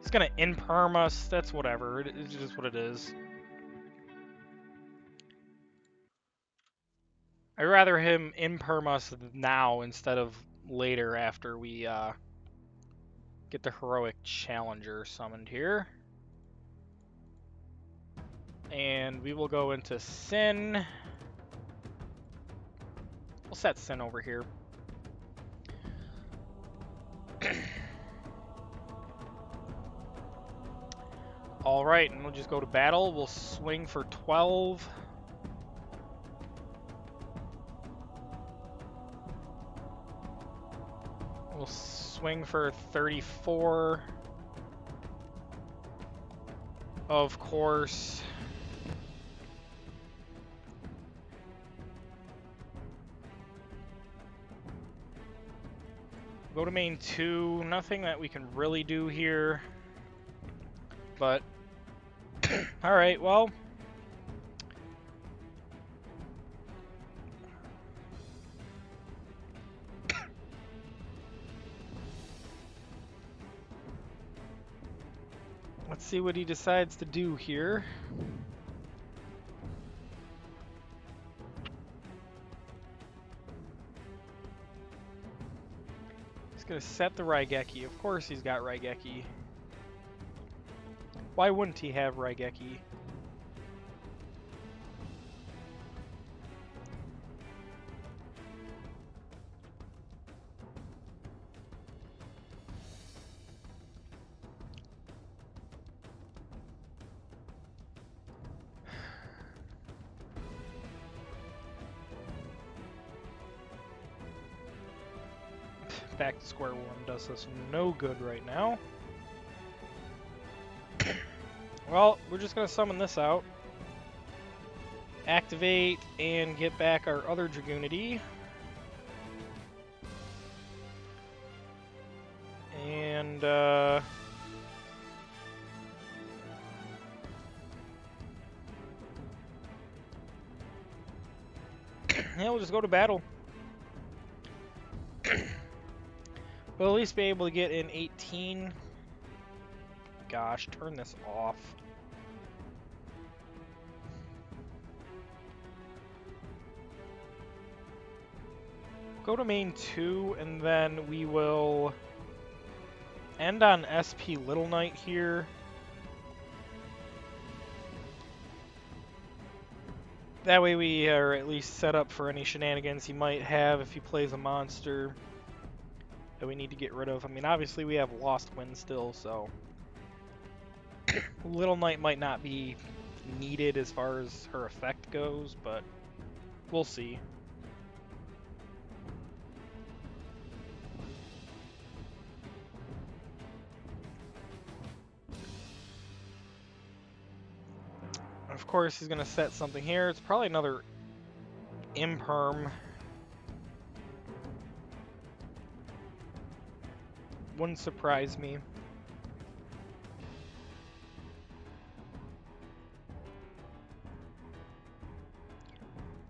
It's gonna imperm us, that's whatever, it's just what it is. I'd rather him imperm us now instead of later after we get the Heroic Challenger summoned here. And we will go into Sin. We'll set Sin over here. Alright, and we'll just go to battle. We'll swing for 12. We'll swing for 34. Of course. Go to main 2. Nothing that we can really do here. But, alright, well. Let's see what he decides to do here. He's gonna set the Raigeki. Of course he's got Raigeki. Why wouldn't he have Raigeki? Back to square one does us no good right now. Well, we're just going to summon this out. Activate and get back our other Dragoonity. And, yeah, we'll just go to battle. We'll at least be able to get in 18. Gosh, turn this off. Go to main 2, and then we will end on SP Little Knight here. That way we are at least set up for any shenanigans he might have if he plays a monster that we need to get rid of. I mean, obviously we have Lost Wind still, so Little Knight might not be needed as far as her effect goes, but we'll see. Of course, he's going to set something here. It's probably another imperm. Wouldn't surprise me.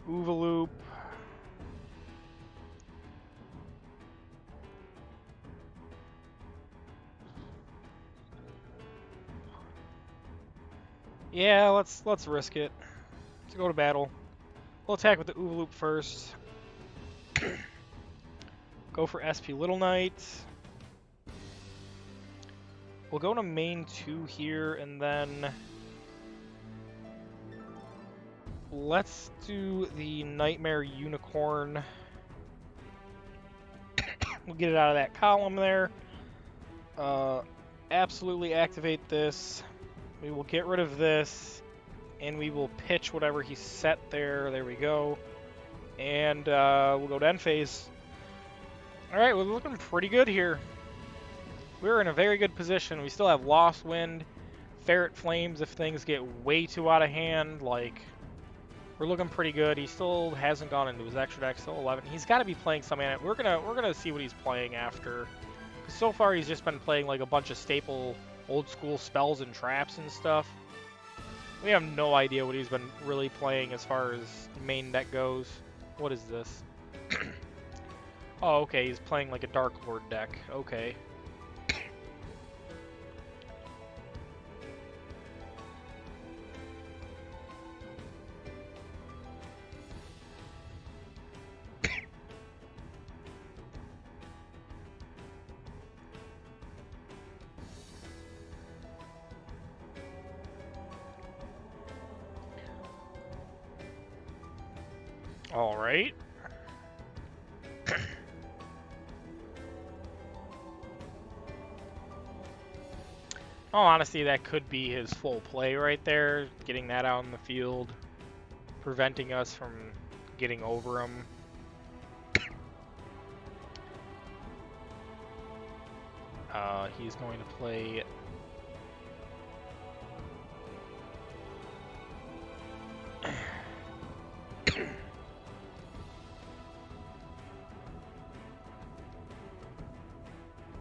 Oovaloop. Yeah, let's risk it. Let's go to battle. We'll attack with the Oovaloop first. Go for SP Little Knight. We'll go to main 2 here, and then let's do the Nightmare Unicorn. We'll get it out of that column there. Absolutely activate this. We will get rid of this, and we will pitch whatever he set there. There we go. And we'll go to end phase. Alright, we're looking pretty good here. We're in a very good position. We still have Lost Wind, Ferret Flames if things get way too out of hand. Like, we're looking pretty good. He still hasn't gone into his extra deck, still 11. He's got to be playing some mana. We're gonna see what he's playing after. So far, he's just been playing like a bunch of staple old school spells and traps and stuff. We have no idea what he's been really playing as far as main deck goes. What is this? Oh, okay, he's playing like a Dark Lord deck. Okay. All right. Oh, honestly, that could be his full play right there. Getting that out in the field, preventing us from getting over him. He's going to play.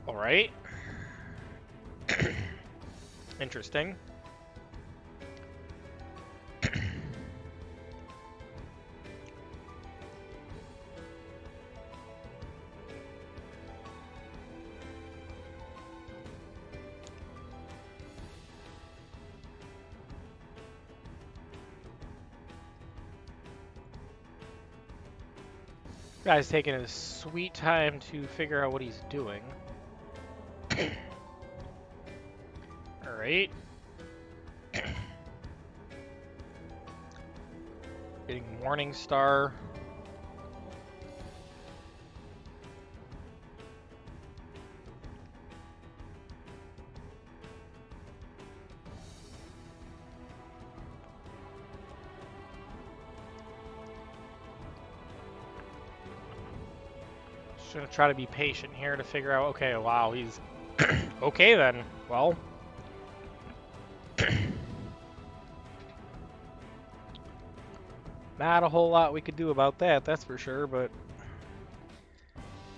All right. Interesting. Guy's taking his sweet time to figure out what he's doing. All right. Getting Morning Star. Just gonna try to be patient here to figure out. Okay, wow, he's okay then. Well. Not a whole lot we could do about that, that's for sure, but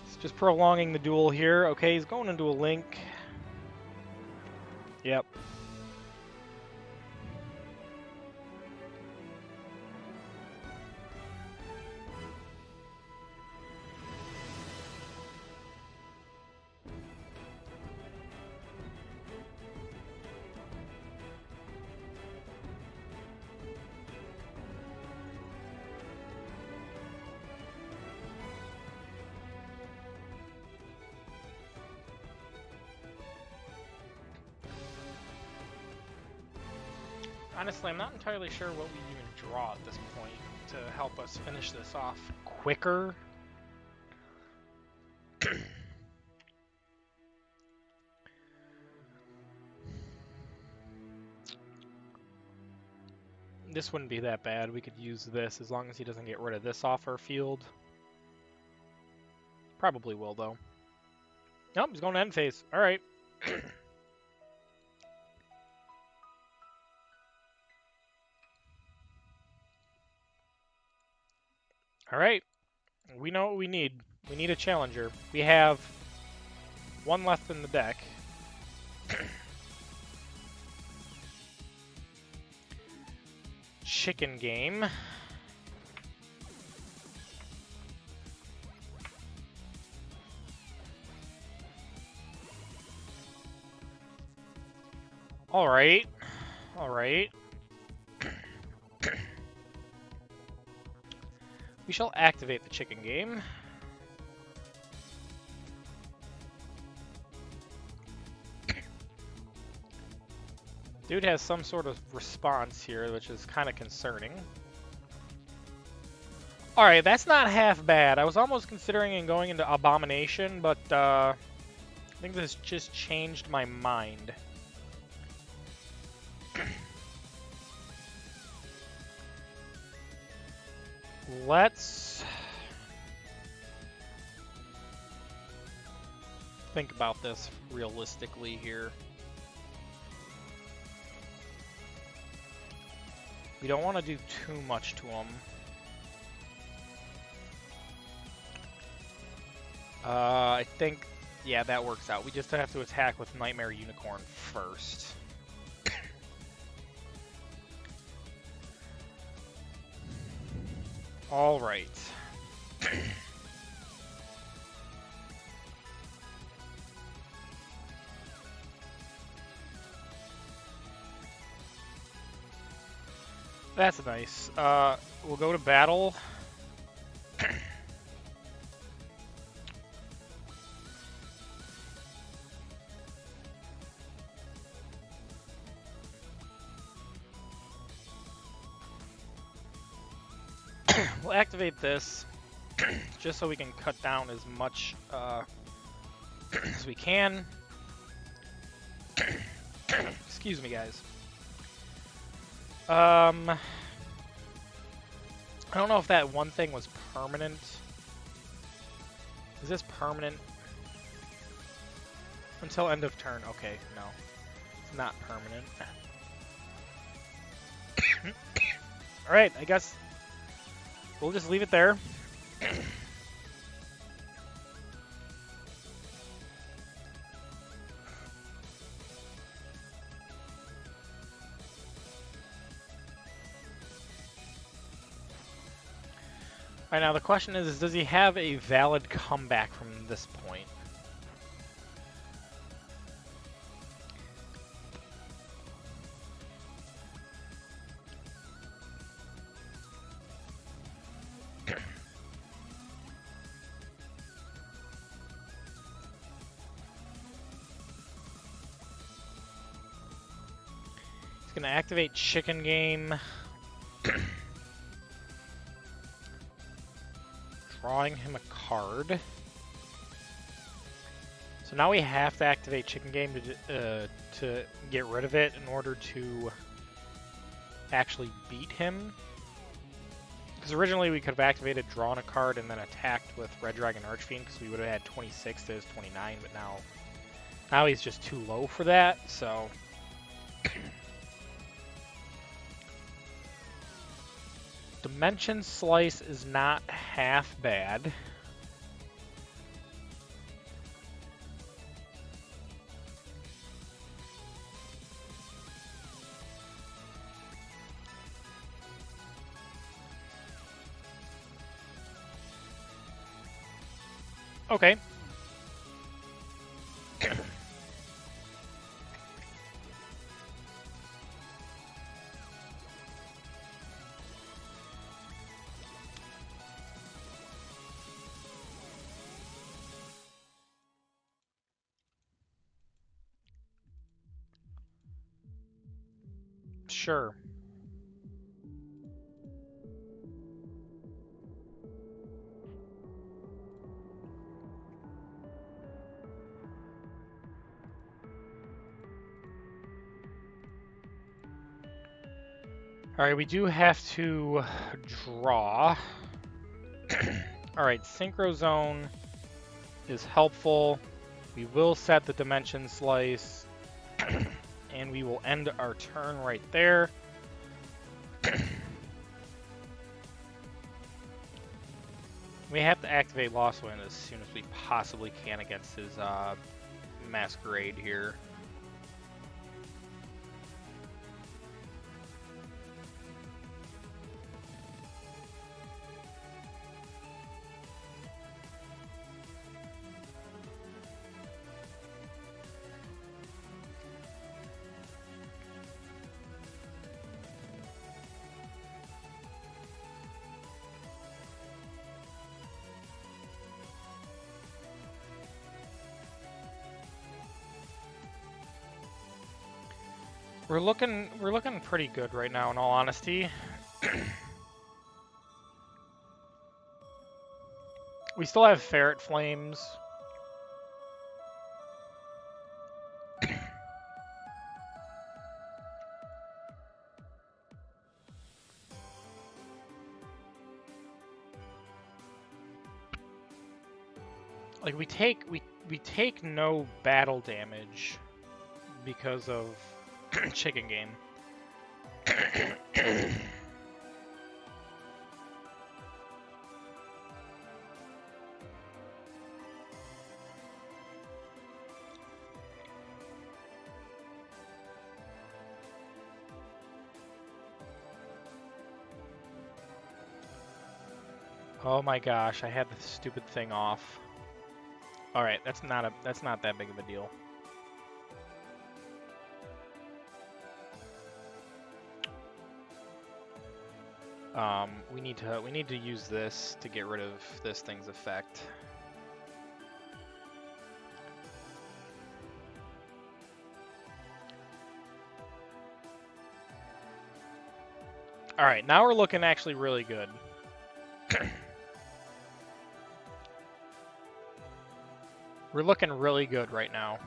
it's just prolonging the duel here. Okay, he's going into a link. Yep. Honestly, I'm not entirely sure what we even draw at this point to help us finish this off quicker. This wouldn't be that bad. We could use this as long as he doesn't get rid of this off our field. Probably will, though. Nope, he's going to end phase. All right. All right. We know what we need. We need a challenger. We have one left in the deck. Chicken game. All right. All right. We shall activate the chicken game. Dude has some sort of response here, which is kind of concerning. Alright, that's not half bad. I was almost considering going into Abomination, but I think this just changed my mind. Let's think about this realistically here. We don't want to do too much to him. I think, yeah, that works out. We just have to attack with Nightmare Unicorn first. All right. That's nice. We'll go to battle. We'll activate this just so we can cut down as much as we can. Excuse me, guys. I don't know if that one thing was permanent. Is this permanent? Until end of turn. Okay, no. It's not permanent. Alright, I guess we'll just leave it there. Alright, now the question is, does he have a valid comeback from this point? He's gonna activate Chicken Game. Drawing him a card. So now we have to activate Chicken Game to get rid of it in order to actually beat him. Because originally we could have activated, drawn a card, and then attacked with Red Dragon Archfiend because we would have had 26 to his 29, but now he's just too low for that, so... Dimension Slice is not half bad. Okay. Sure. All right, we do have to draw. All right, Synchro Zone is helpful. We will set the dimension slice, and we will end our turn right there. We have to activate Lost Wind as soon as we possibly can against his Masquerade here. We're looking pretty good right now, in all honesty. We still have Ferret Flames. Like we take no battle damage because of Chicken Game. Oh my gosh, I had the stupid thing off. All right, that's not that big of a deal. We need to use this to get rid of this thing's effect. All right, now we're looking actually really good. We're looking really good right now.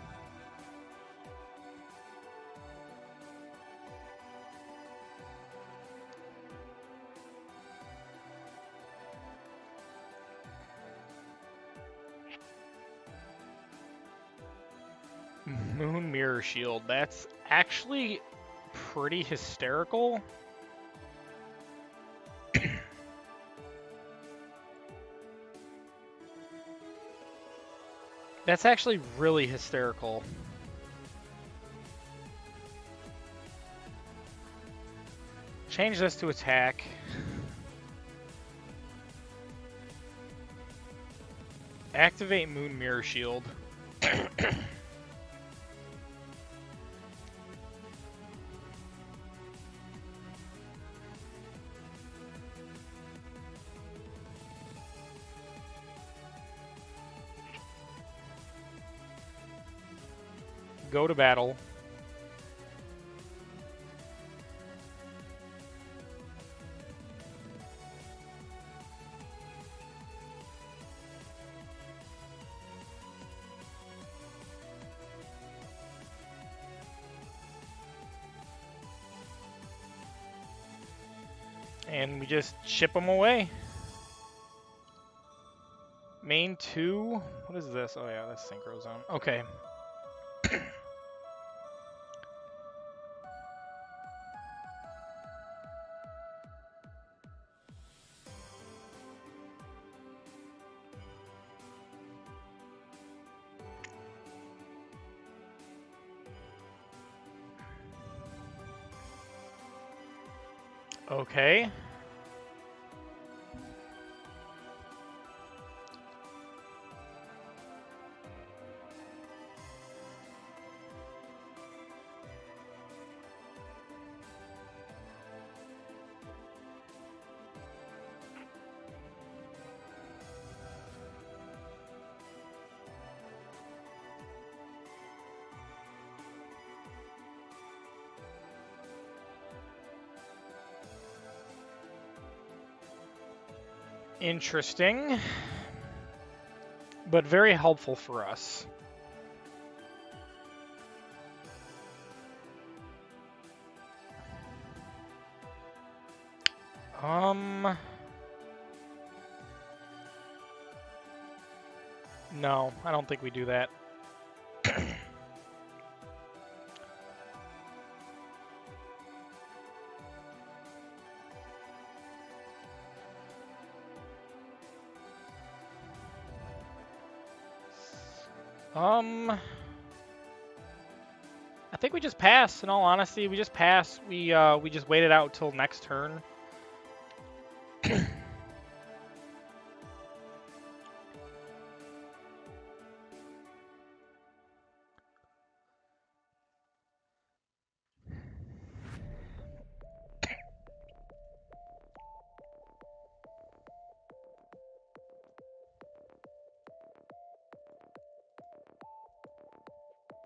Moon Mirror Shield. That's actually pretty hysterical. That's actually really hysterical. Change this to attack. Activate Moon Mirror Shield. Go to battle. And we just ship them away. Main 2. What is this? Oh yeah, that's Synchro Zone. Okay. Okay. Interesting, but very helpful for us. No, I don't think we do that. I think we just pass. In all honesty, we just pass. We just wait it out till next turn.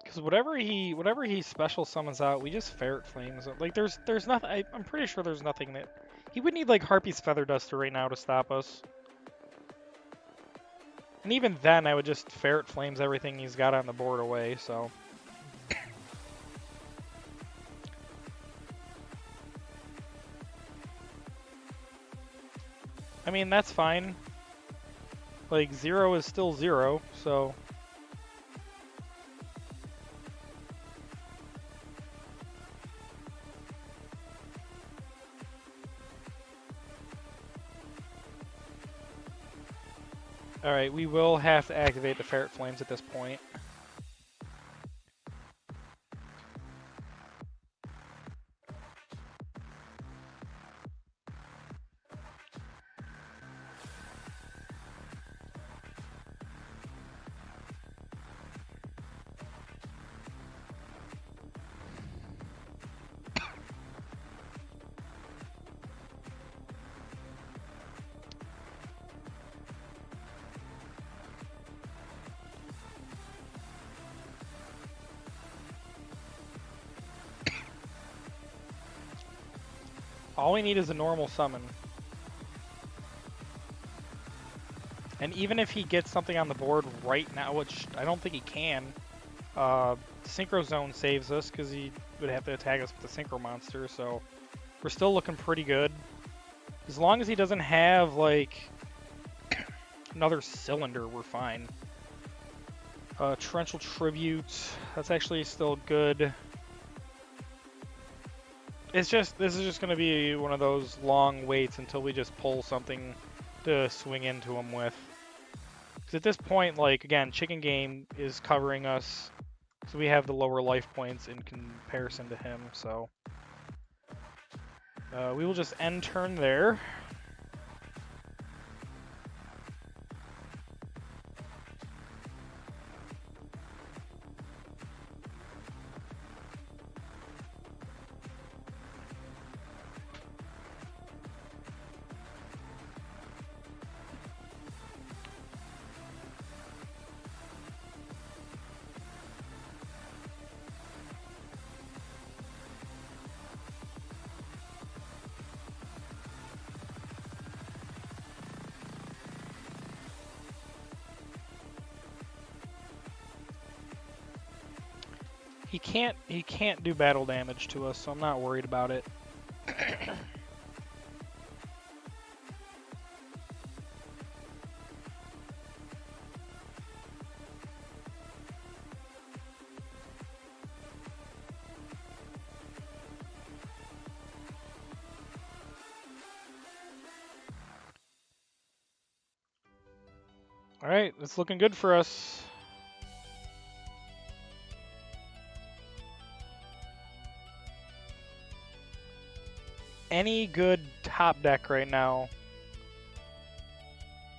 Because whatever he special summons out, we just ferret flames. Like there's nothing. I'm pretty sure there's nothing that he would need like Harpy's Feather Duster right now to stop us. And even then, I would just ferret flames everything he's got on the board away. So. I mean, that's fine. Like 0 is still 0, so. Alright, we will have to activate the Ferret Flames at this point. All we need is a normal summon. And even if he gets something on the board right now, which I don't think he can, Synchro Zone saves us because he would have to attack us with the Synchro Monster, so we're still looking pretty good. As long as he doesn't have, like, another Cylinder, we're fine. Torrential Tribute, that's actually still good. This is just going to be one of those long waits until we just pull something to swing into him with. Because at this point, like, again, Chicken Game is covering us, so we have the lower life points in comparison to him, so. We will just end turn there. He can't do battle damage to us, so I'm not worried about it. Alright, it's looking good for us. Any good top deck right now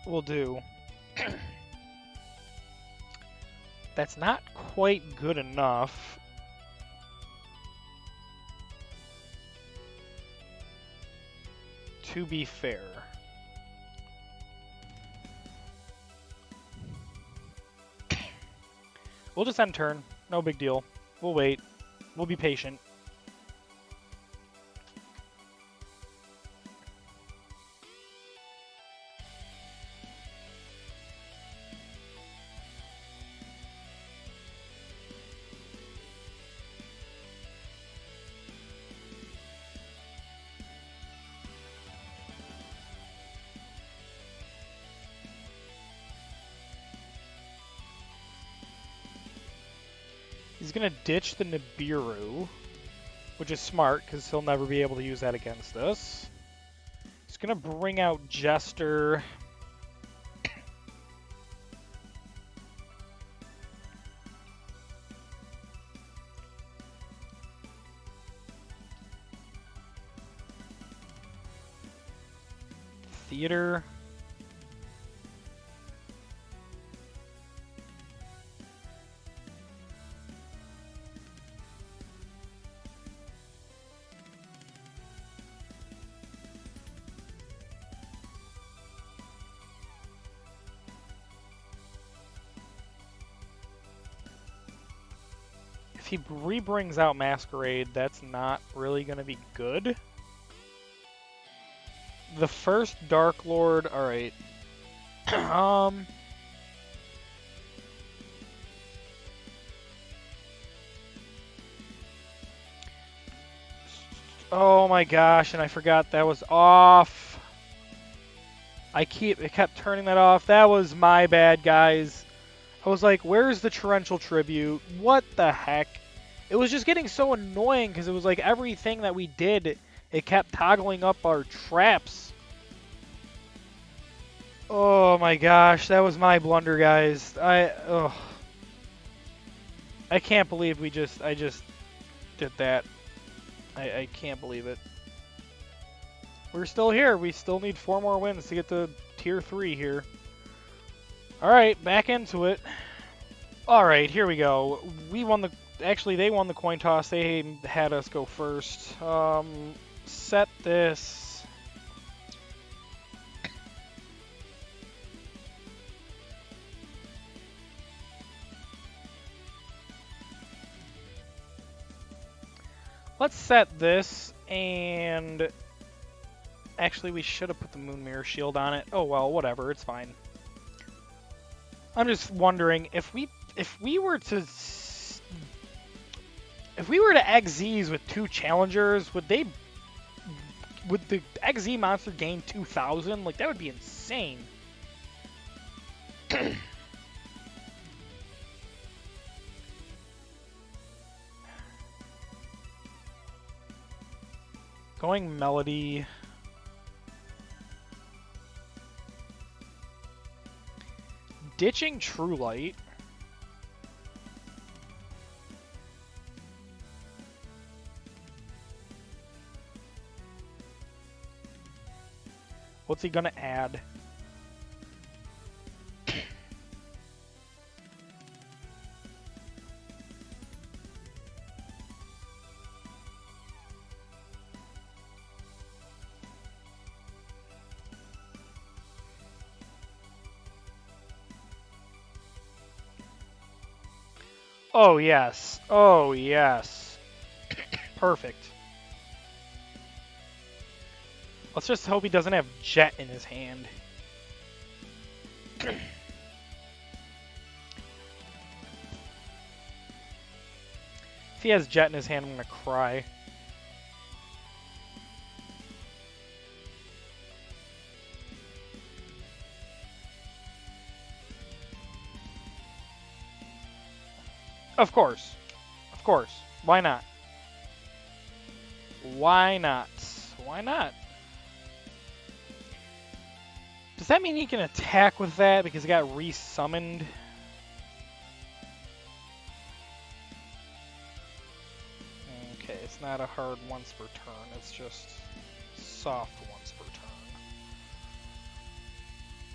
will do. That's not quite good enough. To be fair. We'll just end turn. No big deal. We'll wait. We'll be patient. He's going to ditch the Nibiru, which is smart because he'll never be able to use that against us. He's going to bring out Jester. Theater. If he re-brings out Masquerade, that's not really going to be good. The first Dark Lord, alright. Oh my gosh, and I forgot that was off. I kept turning that off. That was my bad, guys. I was like, where's the Torrential Tribute? What the heck? It was just getting so annoying because it was like everything that we did, it kept toggling up our traps. Oh my gosh, that was my blunder, guys. I can't believe I just did that. I can't believe it. We're still here. We still need 4 more wins to get to Tier 3 here. Alright, back into it. Alright, here we go. Actually, they won the coin toss. They had us go first. Set this. Let's set this, and actually we should have put the Moon Mirror Shield on it. Oh well, whatever, it's fine. I'm just wondering if we were to XZs with 2 challengers, would the XZ monster gain 2,000? Like, that would be insane. Going Melody. Ditching True Light. What's he gonna add? Oh, yes. Oh, yes. Perfect. Let's just hope he doesn't have Jet in his hand. If he has Jet in his hand, I'm gonna cry. Of course. Of course. Why not? Why not? Why not? Does that mean he can attack with that because he got re-summoned? Okay, it's not a hard once per turn, it's just soft once per turn.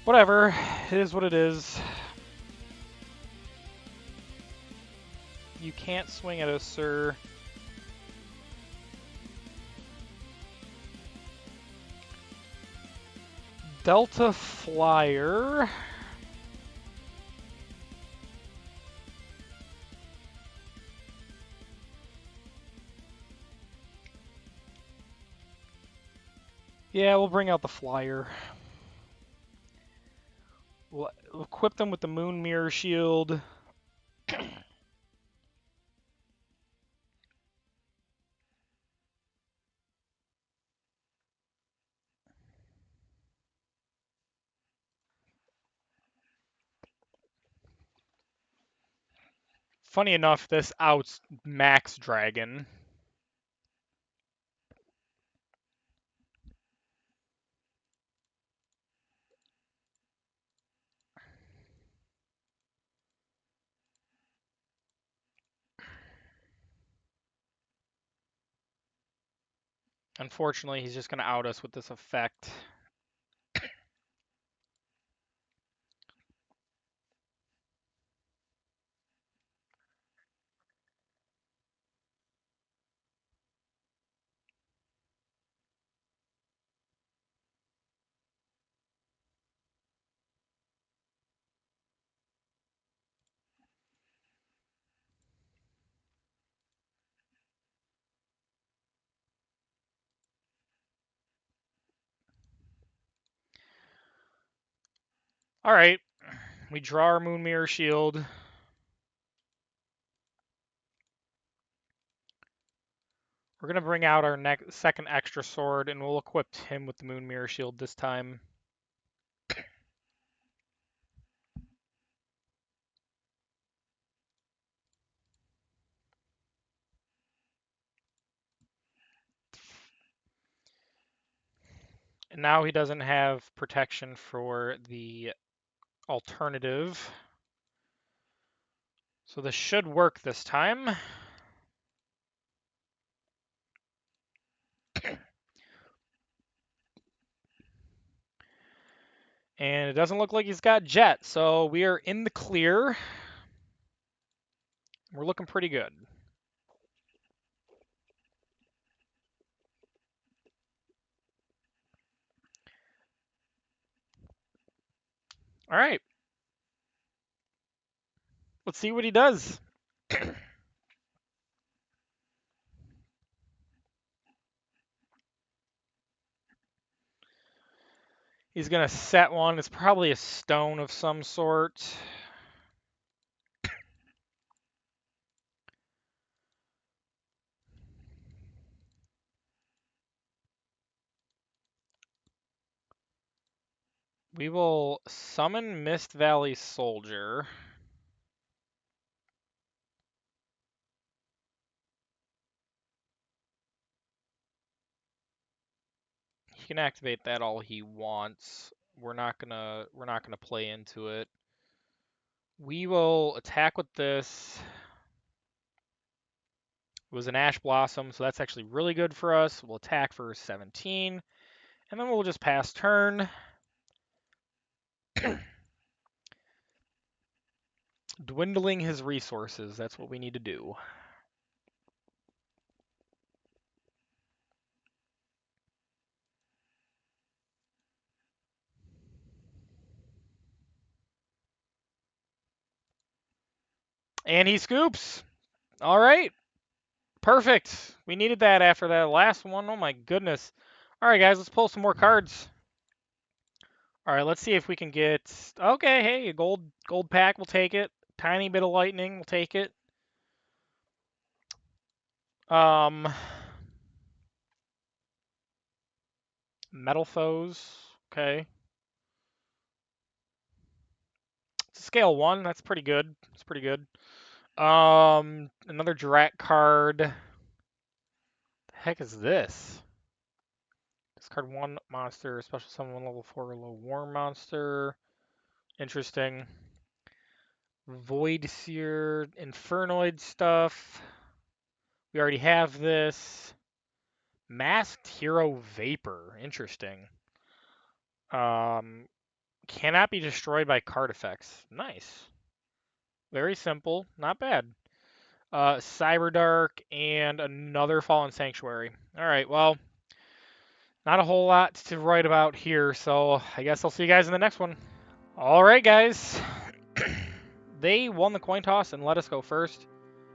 Whatever, it is what it is. You can't swing at us, sir. Delta Flyer. Yeah, we'll bring out the Flyer. We'll equip them with the Moon Mirror Shield. Funny enough, this outs Max Dragon. Unfortunately, he's just going to out us with this effect. All right, we draw our Moon Mirror Shield. We're going to bring out our second extra sword, and we'll equip him with the Moon Mirror Shield this time. And now he doesn't have protection for the alternative. So this should work this time. And it doesn't look like he's got Jet, so we are in the clear. We're looking pretty good. All right. Let's see what he does. He's going to set one. It's probably a stone of some sort. We will summon Mist Valley Soldier. He can activate that all he wants. We're not gonna play into it. We will attack with this. It was an Ash Blossom, so that's actually really good for us. We'll attack for 17, and then we'll just pass turn. Dwindling his resources, that's what we need to do. And he scoops. All right. Perfect. We needed that after that last one. Oh my goodness. All right, guys, let's pull some more cards. All right, let's see if we can get... Okay, hey, a gold pack, we'll take it. Tiny bit of lightning, we'll take it. Metal foes, okay. It's a scale 1, that's pretty good. It's pretty good. Another Drat card. The heck is this? Discard 1 monster, special summon 1 level 4 low worm monster. Interesting. Void Seer, Infernoid stuff. We already have this. Masked Hero Vapor. Interesting. Cannot be destroyed by card effects. Nice. Very simple. Not bad. Cyberdark and another Fallen Sanctuary. All right, well, not a whole lot to write about here, so I guess I'll see you guys in the next one. All right, guys. They won the coin toss and let us go first.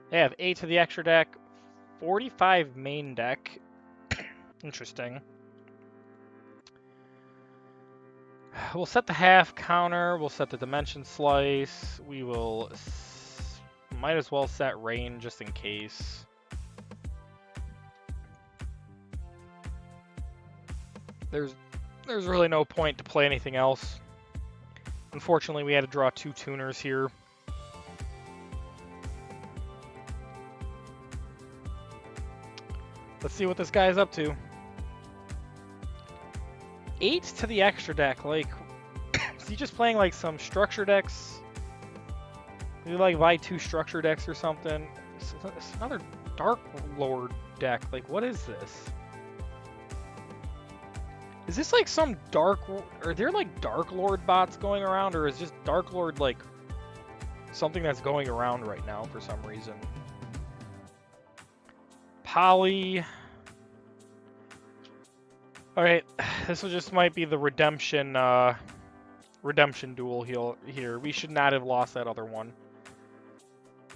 They have 8 to the extra deck, 45 main deck. Interesting. We'll set the half counter. We'll set the dimension slice. We will... Might as well set rain just in case. There's really no point to play anything else. Unfortunately, we had to draw 2 tuners here. Let's see what this guy's up to. 8 to the extra deck. Like, is he just playing like some structure decks? Maybe like buy 2 structure decks or something. It's another Dark Lord deck. Like, what is this? Is this like some Dark... Are there like Dark Lord bots going around? Or is just Dark Lord like something that's going around right now for some reason? Poly... Alright, this will just might be the redemption duel here. We should not have lost that other one.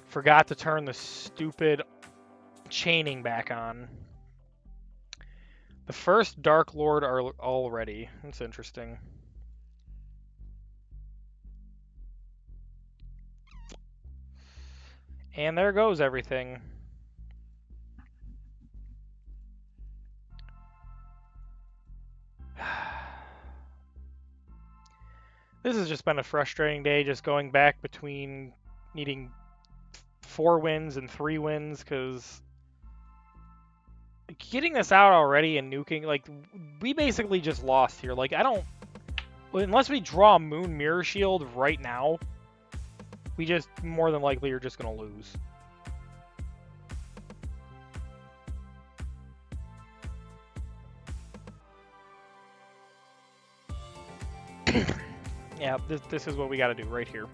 Forgot to turn the stupid chaining back on. The first Dark Lord are already. That's interesting. And there goes everything. This has just been a frustrating day, just going back between needing 4 wins and 3 wins, because getting this out already and nuking, like, we basically just lost here. Like, I don't... Unless we draw a Moon Mirror Shield right now, we just more than likely are just going to lose. Yeah, this is what we got to do right here.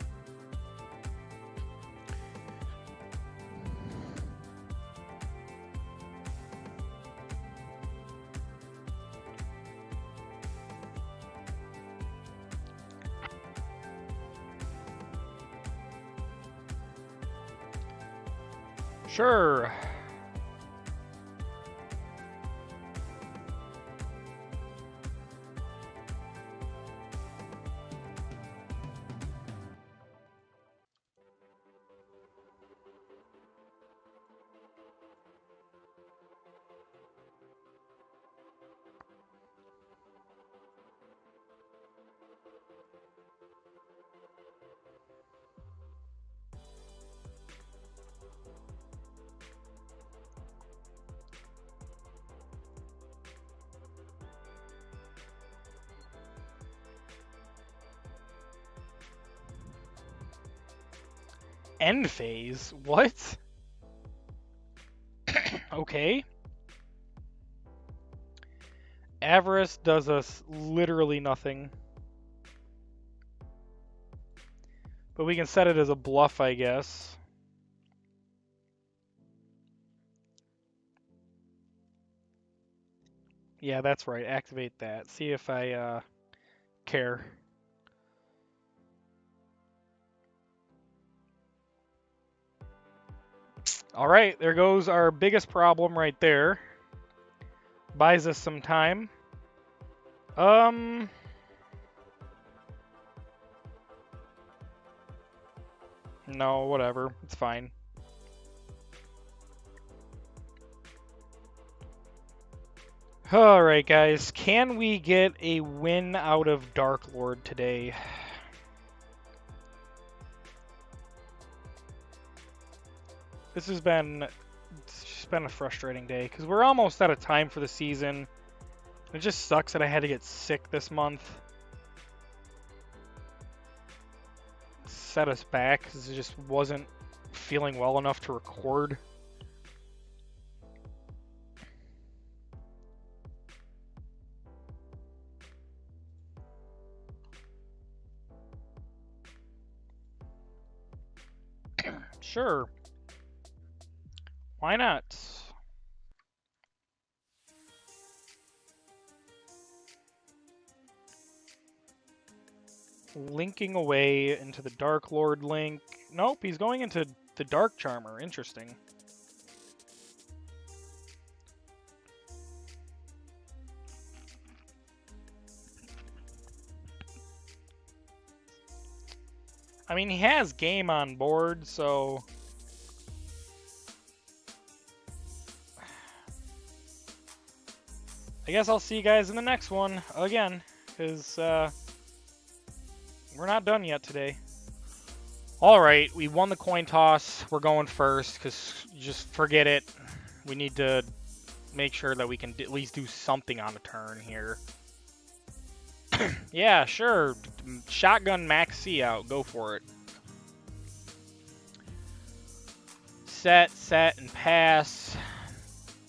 Sure. End phase? What? Okay. Avarice does us literally nothing. But we can set it as a bluff, I guess. Yeah, that's right. Activate that. See if I care. All right, there goes our biggest problem right there. Buys us some time. No, whatever. It's fine. Alright, guys. Can we get a win out of Dark Lord today? It's just been a frustrating day, because we're almost out of time for the season. It just sucks that I had to get sick this month. Set us back, because it just wasn't feeling well enough to record. Sure. Why not? Linking away into the Dark Lord link. Nope, he's going into the Dark Charmer. Interesting. I mean, he has game on board, so... I guess I'll see you guys in the next one, again, because we're not done yet today. Alright, we won the coin toss. We're going first, because just forget it. We need to make sure that we can at least do something on a turn here. Yeah, sure. Shotgun Max C out. Go for it. Set, and pass.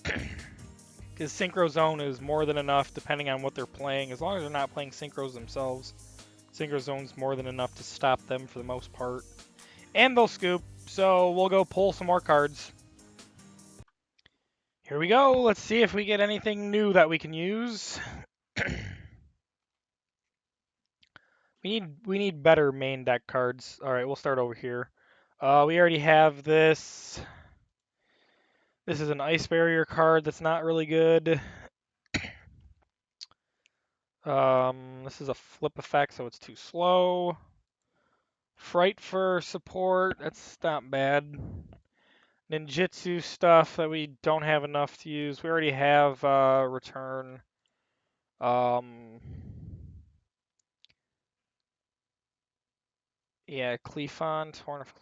Because Synchro Zone is more than enough depending on what they're playing. As long as they're not playing Synchros themselves, Synchro Zone's more than enough to stop them for the most part. And they'll scoop, so we'll go pull some more cards. Here we go. Let's see if we get anything new that we can use. We need better main deck cards. All right, we'll start over here. We already have this. This is an Ice Barrier card that's not really good. This is a flip effect, so it's too slow. Fright for support, that's not bad. Ninjutsu stuff that we don't have enough to use. We already have return. Yeah, Cleafont, Horn of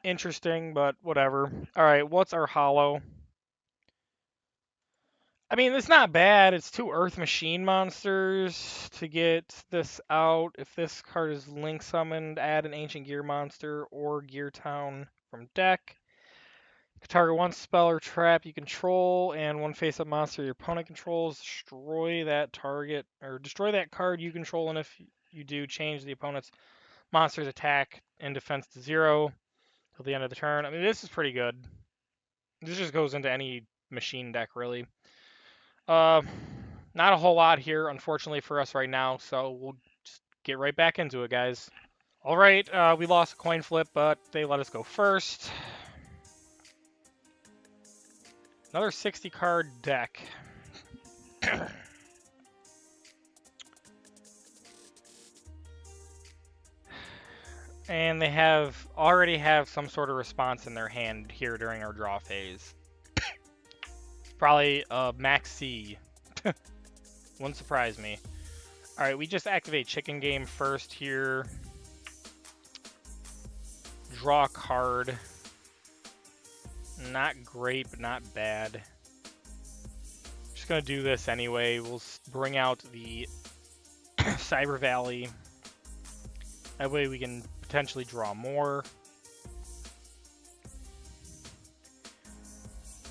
interesting, but whatever. All right, what's our holo? I mean, it's not bad. It's 2 Earth Machine monsters to get this out. If this card is link summoned, add an Ancient Gear monster or Gear Town from deck. Target 1 spell or trap you control and 1 face-up monster your opponent controls. Destroy that target, or destroy that card you control, and if you do, change the opponent's monster's attack and defense to 0 till the end of the turn. I mean, this is pretty good. This just goes into any machine deck, really. Not a whole lot here, unfortunately, for us right now, so we'll just get right back into it, guys. All right, we lost a coin flip, but they let us go first. Another 60-card deck. And they already have some sort of response in their hand here during our draw phase. Probably Max C. Wouldn't surprise me. Alright, we just activate Chicken Game first here. Draw a card. Not great, but not bad. Just gonna do this anyway. We'll bring out the Cyber Valley. That way we can potentially draw more.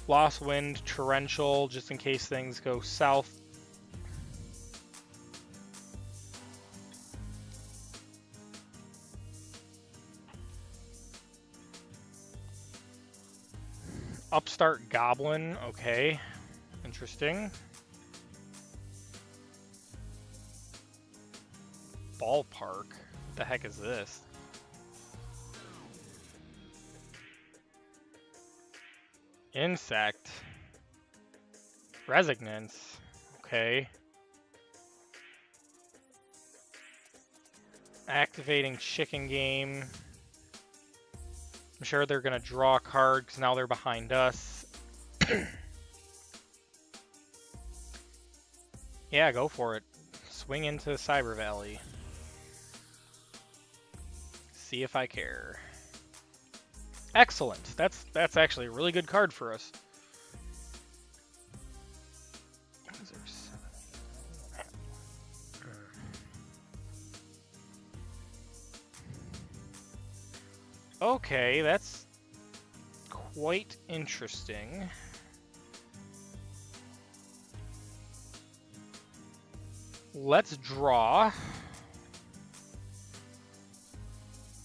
Lost Wind, Torrential, just in case things go south. Upstart Goblin, okay. Interesting. Ballpark, what the heck is this? Insect. Resignance, okay. Activating Chicken Game. I'm sure they're going to draw a card because now they're behind us. Yeah, go for it. Swing into Cyber Valley. See if I care. Excellent. That's actually a really good card for us. Okay, that's quite interesting. Let's draw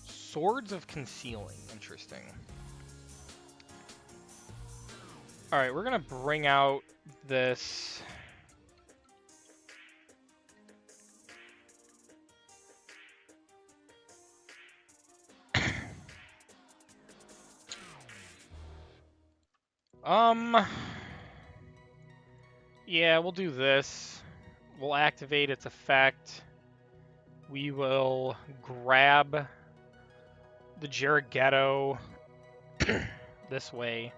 Swords of Concealing. Interesting. Alright, we're gonna bring out this yeah, we'll do this. We'll activate its effect. We will grab the Ghetto this way.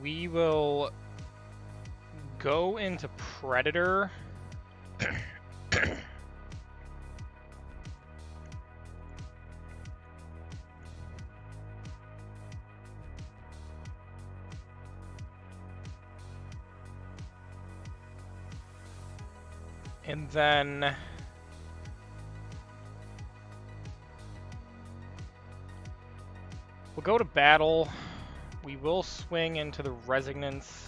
We will go into Predator. And then we'll go to battle. We will swing into the Resonance.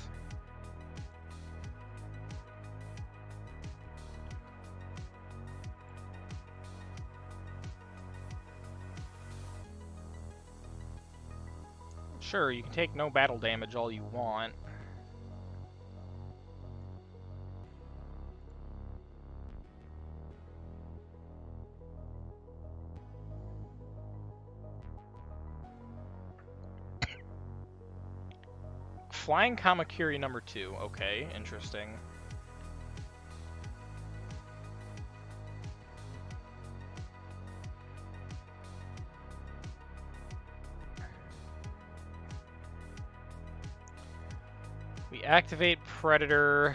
Sure, you can take no battle damage all you want. Flying Kamakiri number 2. Okay, interesting. We activate Predator.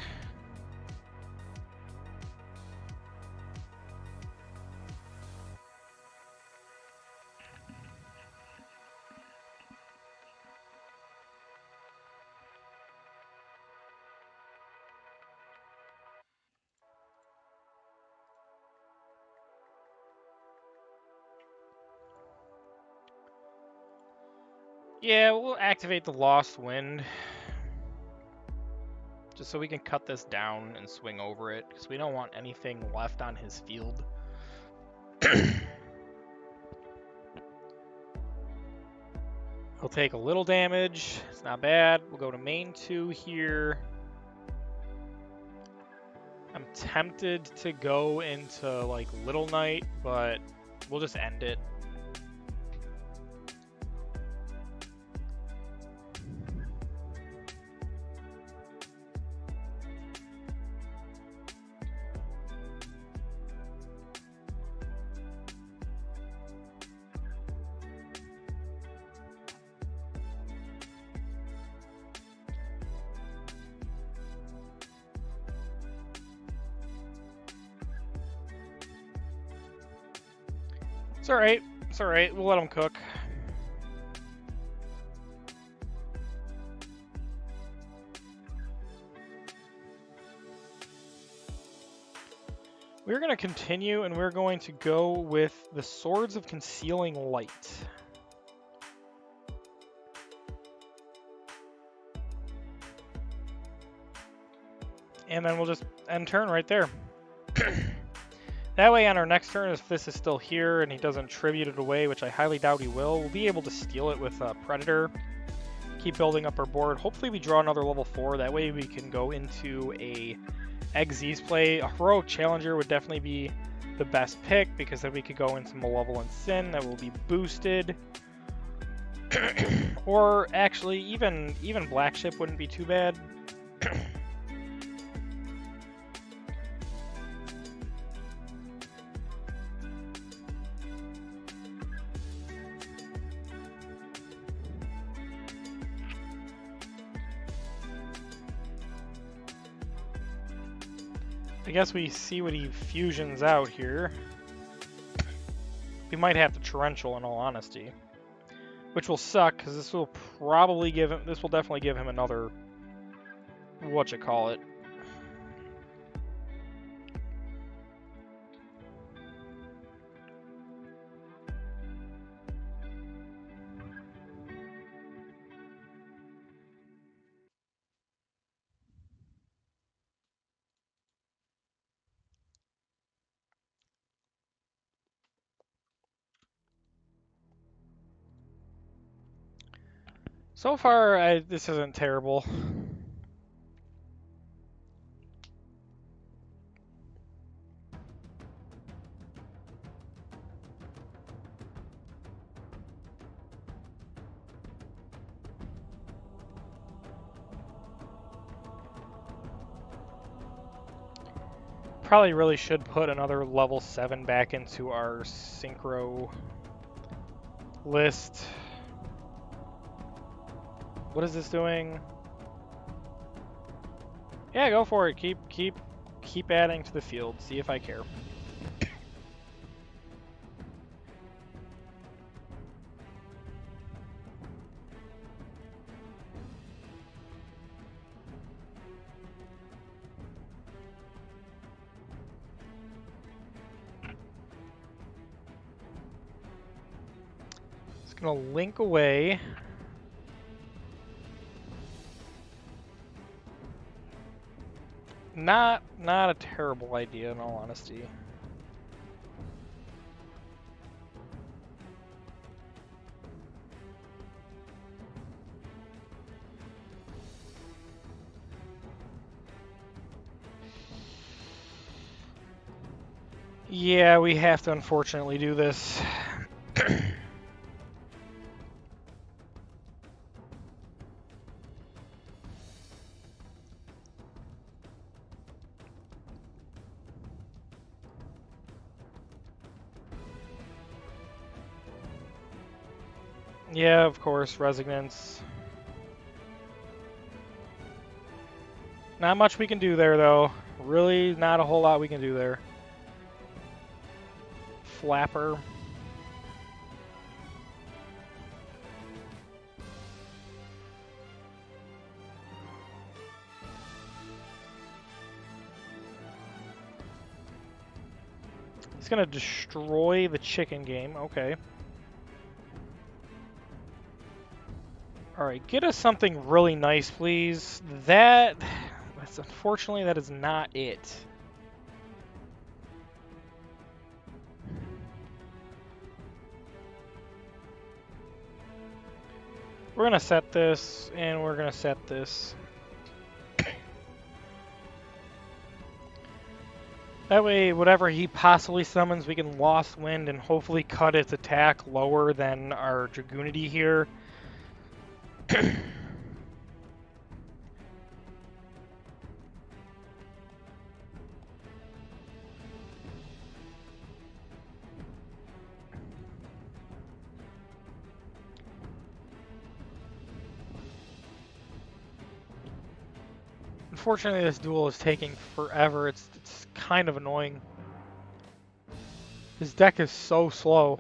Yeah, we'll activate the Lost Wind. Just so we can cut this down and swing over it, because we don't want anything left on his field. He'll take a little damage. It's not bad. We'll go to main 2 here. I'm tempted to go into like Little Knight, but we'll just end it. It's alright. It's alright. We'll let him cook. We're going to continue, and we're going to go with the Swords of Concealing Light. And then we'll just end turn right there. That way on our next turn, if this is still here and he doesn't tribute it away, which I highly doubt he will, we'll be able to steal it with Predator. Keep building up our board. Hopefully we draw another level 4. That way we can go into a Xyz play. A Heroic Challenger would definitely be the best pick, because then we could go into Malevolent Sin that will be boosted. Or actually, even Black Ship wouldn't be too bad. I guess we see what he fusions out here. We might have to Torrential, in all honesty, which will suck, because this will probably give him. This will definitely give him another. Whatchamacallit. So far, this isn't terrible. Probably really should put another level 7 back into our synchro list. What is this doing? Yeah, go for it. Keep adding to the field. See if I care. It's gonna link away. Not a terrible idea in all honesty. Yeah, we have to unfortunately do this. Yeah, of course, Resonance. Not much we can do there, though. Really, not a whole lot we can do there. Flapper. He's gonna destroy the chicken game. Okay. Alright, get us something really nice, please. That's unfortunately, that is not it. We're gonna set this, and we're gonna set this. That way, whatever he possibly summons, we can Lost Wind and hopefully cut its attack lower than our Dragoonity here. Unfortunately, this duel is taking forever. It's kind of annoying. His deck is so slow.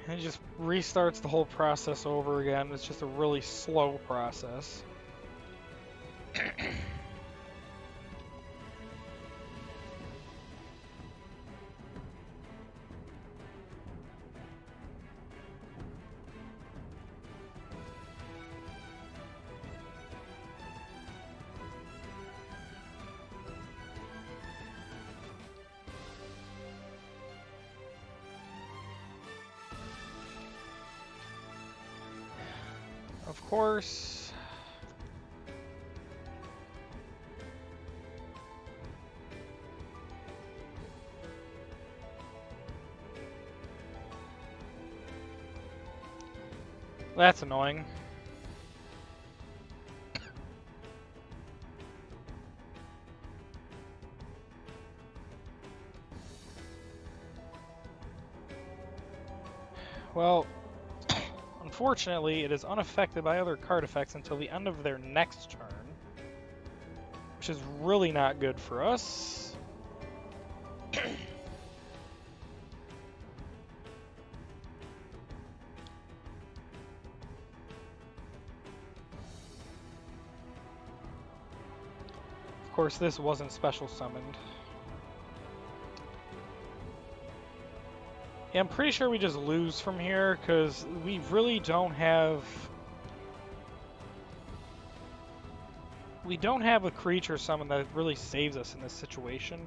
It just restarts the whole process over again. It's just a really slow process. Of course. That's annoying. Well, unfortunately, it is unaffected by other card effects until the end of their next turn, which is really not good for us. Of course, this wasn't special summoned. Yeah, I'm pretty sure we just lose from here, because we really don't have... We don't have a creature summon that really saves us in this situation.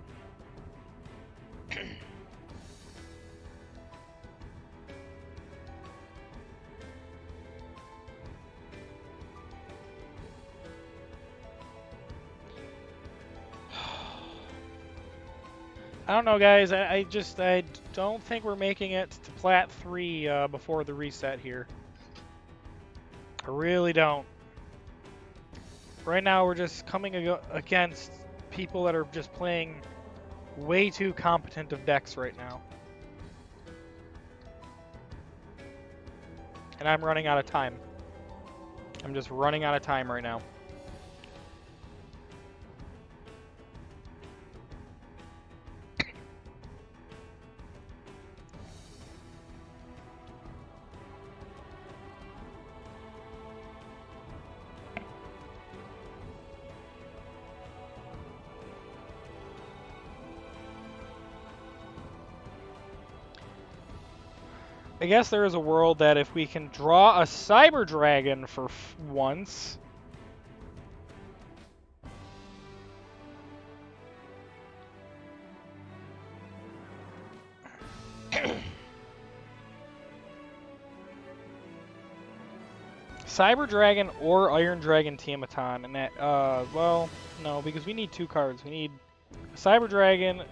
I don't know, guys. I don't think we're making it to Plat 3 before the reset here. I really don't. Right now, we're just coming against people that are just playing way too competent of decks right now. And I'm running out of time. I'm just running out of time right now. I guess there is a world that if we can draw a Cyber Dragon for once... Cyber Dragon or Iron Dragon Tiamatron, and that, well, no, because we need 2 cards. We need a Cyber Dragon,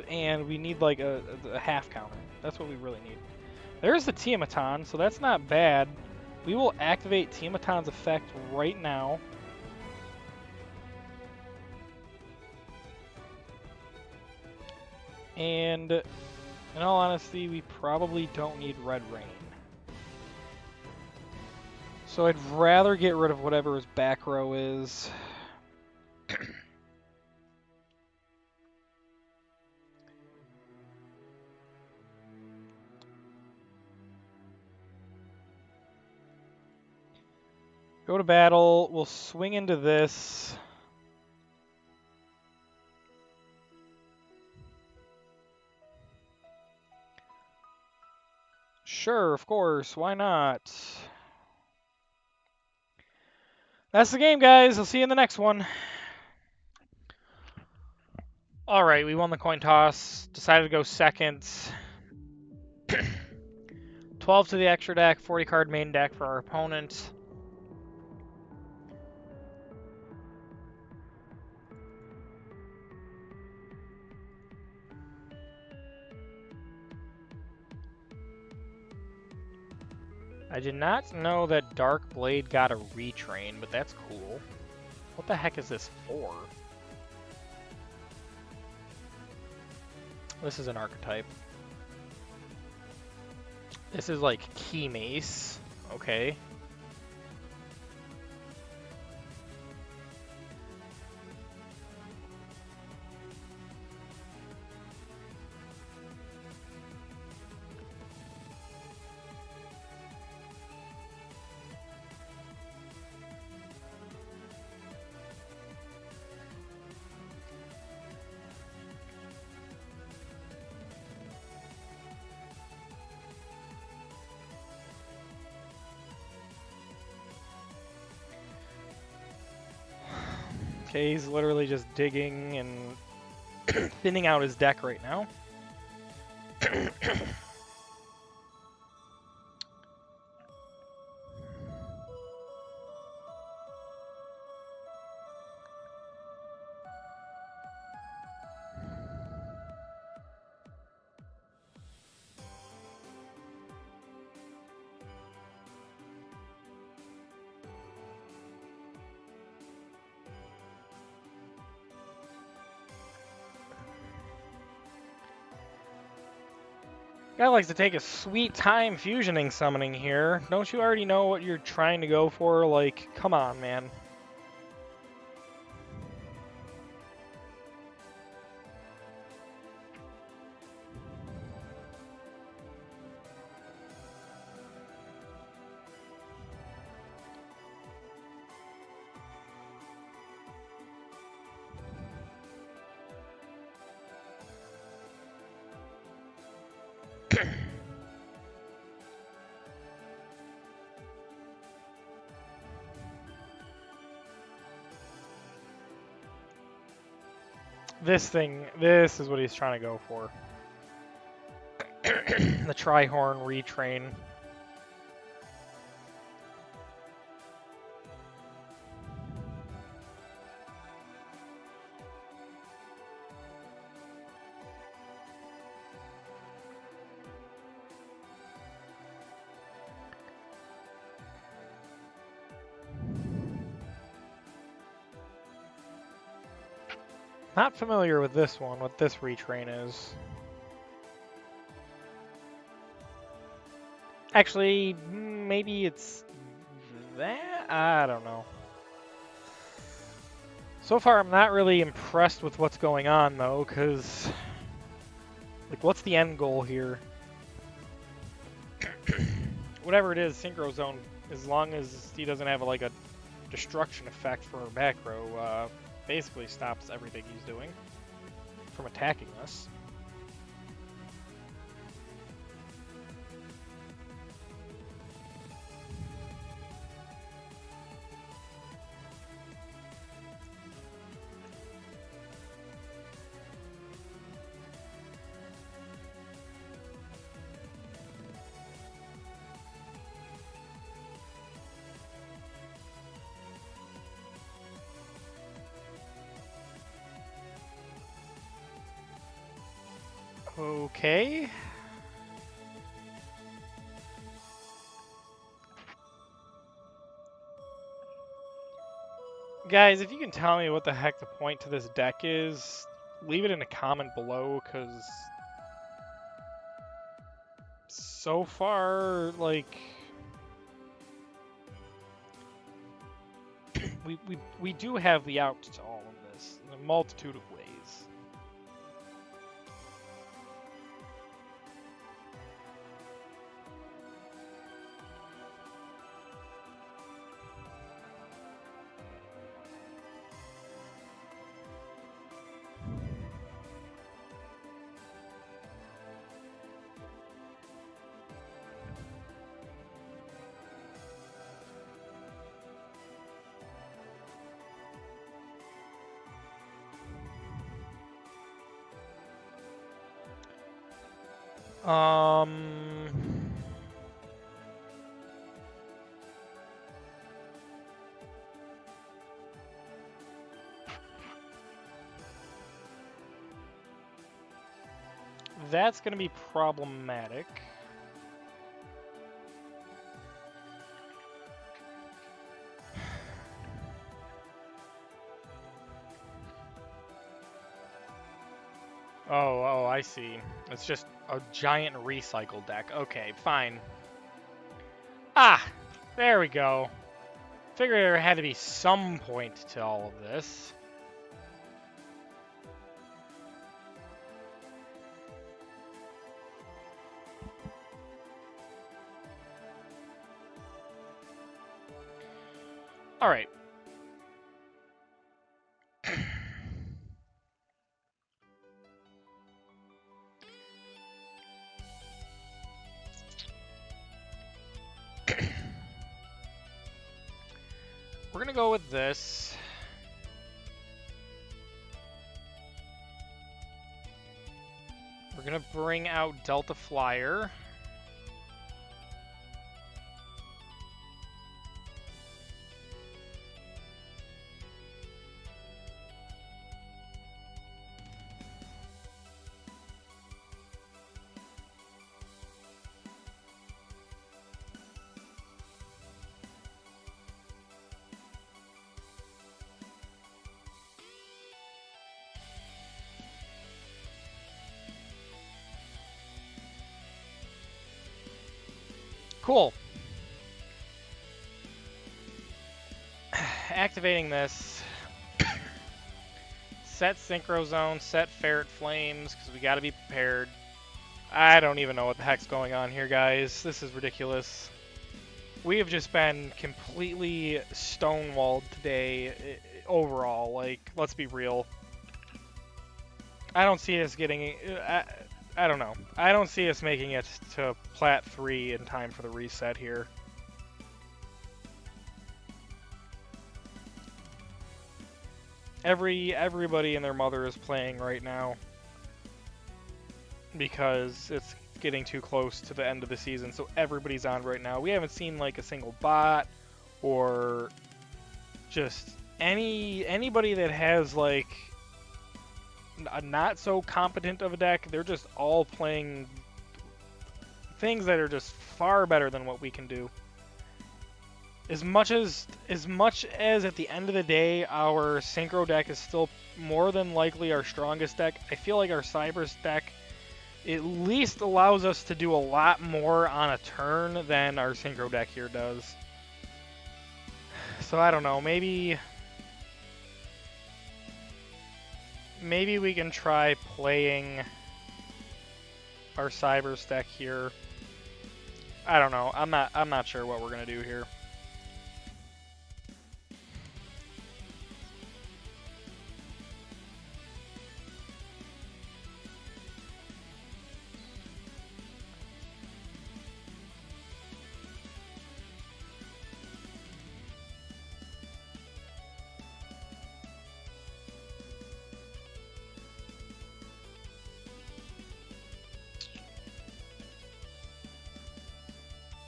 and we need, like, a half counter. That's what we really need. There's the Tiamatron, so that's not bad. We will activate Tiamatron's effect right now. And, in all honesty, we probably don't need Red Rain. So I'd rather get rid of whatever his back row is. Go to battle. We'll swing into this. Sure, of course. Why not? That's the game, guys. I'll see you in the next one. Alright, we won the coin toss. Decided to go second. 12 to the extra deck, 40 card main deck for our opponent. I did not know that Dark Blade got a retrain, but that's cool. What the heck is this for? This is an archetype. This is like Key Mace. Okay. Okay, he's literally just digging and thinning out his deck right now. Guy likes to take a sweet time fusioning summoning here. Don't you already know what you're trying to go for? Like, come on, man. This is what he's trying to go for. The tri-horn retrain. Not familiar with this one, what this retrain is. Actually, maybe it's that? I don't know. So far, I'm not really impressed with what's going on, though, because... Like, what's the end goal here? Whatever it is, Synchro Zone, as long as he doesn't have, like, a destruction effect for a macro, basically stops everything he's doing from attacking us. Okay. Guys, if you can tell me what the heck the point to this deck is, leave it in a comment below, because so far, like, we do have the out to all of this in a multitude of ways. That's going to be problematic. Oh, I see. It's just a giant recycle deck. Okay, fine. Ah, there we go. Figured there had to be some point to all of this. All right. We're gonna go with this. We're gonna bring out Delta Flyer. Cool. Activating this. Set Synchro Zone, set Ferret Flames, because we got to be prepared. I don't even know what the heck's going on here, guys. This is ridiculous. We have just been completely stonewalled today overall. Like, let's be real. I don't see us getting... I don't know. I don't see us making it to Plat 3 in time for the reset here. Everybody and their mother is playing right now because it's getting too close to the end of the season, so everybody's on right now. We haven't seen like a single bot or just anybody that has like a not so competent of a deck. They're just all playing things that are just far better than what we can do. As much as at the end of the day our synchro deck is still more than likely our strongest deck, I feel like our Cybers deck at least allows us to do a lot more on a turn than our synchro deck here does. So I don't know, maybe we can try playing our Cybers deck here. I don't know. I'm not sure what we're gonna do here.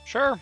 Sure.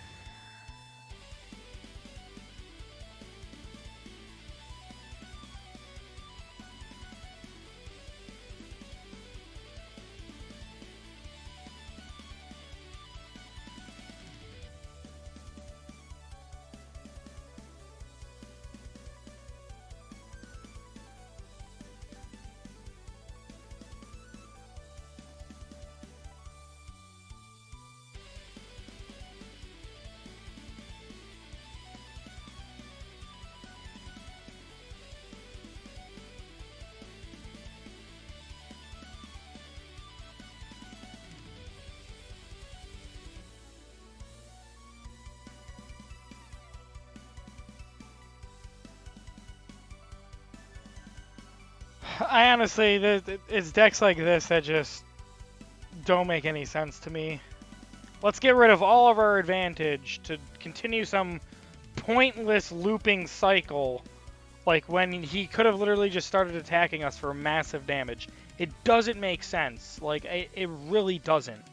I honestly, it's decks like this that just don't make any sense to me. Let's get rid of all of our advantage to continue some pointless looping cycle, like when he could have literally just started attacking us for massive damage. It doesn't make sense. Like, it really doesn't.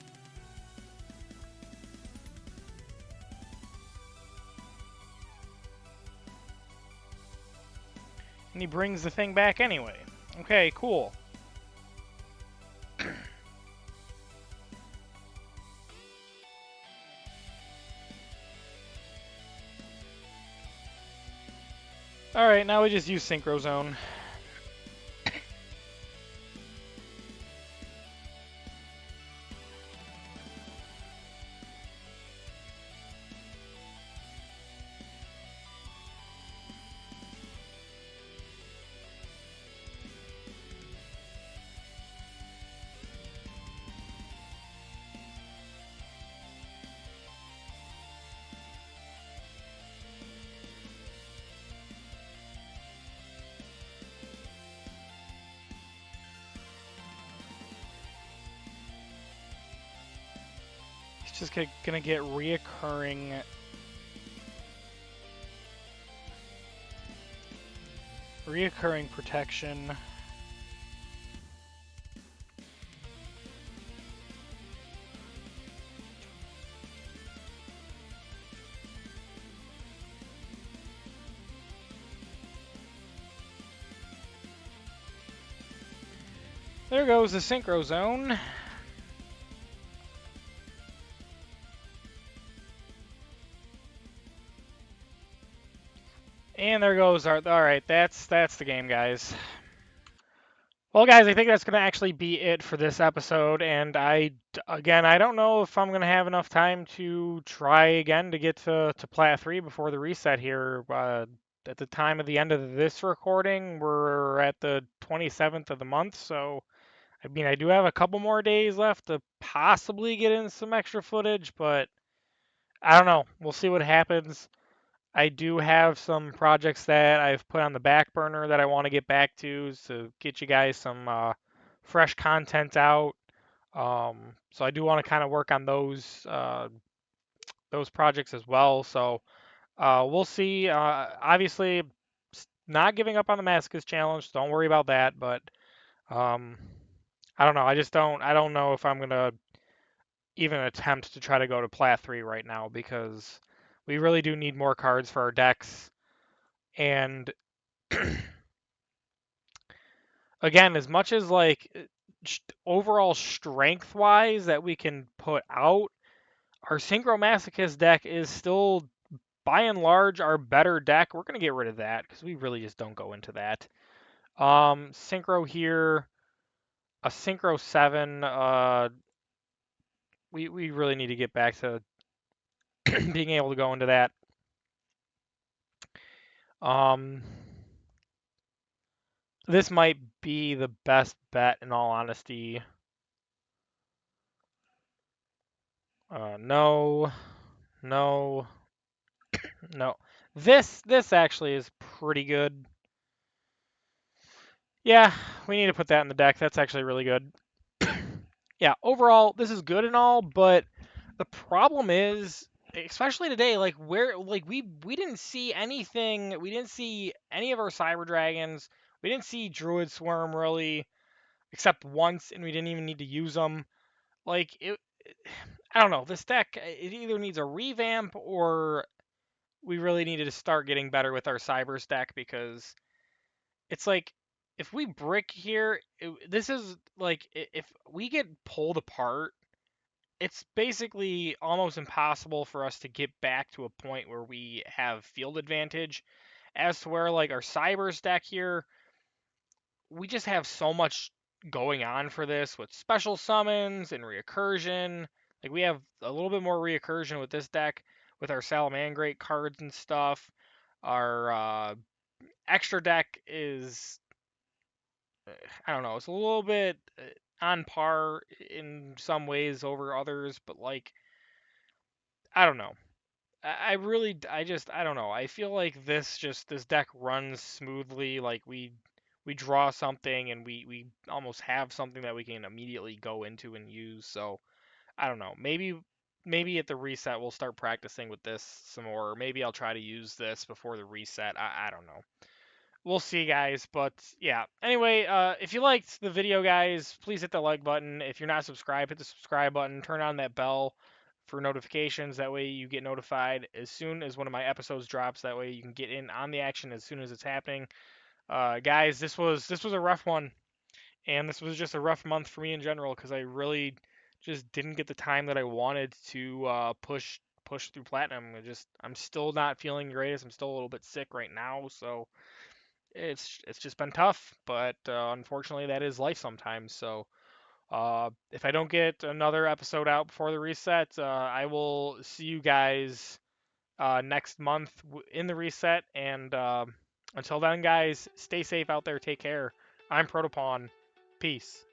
And he brings the thing back anyway. Okay, cool. Alright, now we just use Synchro Zone. Just gonna get reoccurring protection. There goes the Synchro Zone. And there goes our... Alright, that's the game, guys. Well, guys, I think that's going to actually be it for this episode. And again, I don't know if I'm going to have enough time to try again to get to Plat 3 before the reset here. At the time of the end of this recording, we're at the 27th of the month. So, I mean, I do have a couple more days left to possibly get in some extra footage, but I don't know. We'll see what happens. I do have some projects that I've put on the back burner that I want to get back to get you guys some fresh content out. So I do want to kind of work on those projects as well. So we'll see. Obviously, not giving up on the Masochist Challenge. Don't worry about that. But um, I don't know. I don't know if I'm gonna even attempt to try to go to Plat 3 right now because we really do need more cards for our decks. And again, as much as like overall strength wise that we can put out, our Synchro Masochist deck is still by and large our better deck. We're gonna get rid of that because we really just don't go into that. Synchro here, a Synchro 7. We really need to get back to being able to go into that. Um, this might be the best bet in all honesty. No, no, no. This actually is pretty good. Yeah, we need to put that in the deck. That's actually really good. Yeah, overall, this is good and all, but the problem is, especially today, like we didn't see anything. We didn't see any of our Cyber Dragons. We didn't see Druid Swarm really, except once, and we didn't even need to use them. Like I don't know. This deck, it either needs a revamp or we really needed to start getting better with our Cybers deck because it's like if we brick here, this is like if we get pulled apart, it's basically almost impossible for us to get back to a point where we have field advantage. As to where like our Cybers deck here, we just have so much going on for this with special summons and reoccursion. Like we have a little bit more reoccursion with this deck with our Salamangreat cards and stuff. Our extra deck is I don't know, it's a little bit on par in some ways over others, but like I don't know. I really, I don't know. I feel like this deck runs smoothly. Like we draw something and we almost have something that we can immediately go into and use. So I don't know. Maybe at the reset we'll start practicing with this some more. Or maybe I'll try to use this before the reset. I don't know. We'll see, guys. But yeah. Anyway, if you liked the video, guys, please hit the like button. If you're not subscribed, hit the subscribe button. Turn on that bell for notifications. That way you get notified as soon as one of my episodes drops. That way you can get in on the action as soon as it's happening. Guys, this was a rough one, and this was just a rough month for me in general because I really just didn't get the time that I wanted to push through platinum. I'm still not feeling the greatest. I'm still a little bit sick right now, so it's just been tough. But unfortunately, that is life sometimes. So if I don't get another episode out before the reset, I will see you guys next month in the reset. And until then, guys, stay safe out there. Take care. I'm ProtoPawn. Peace.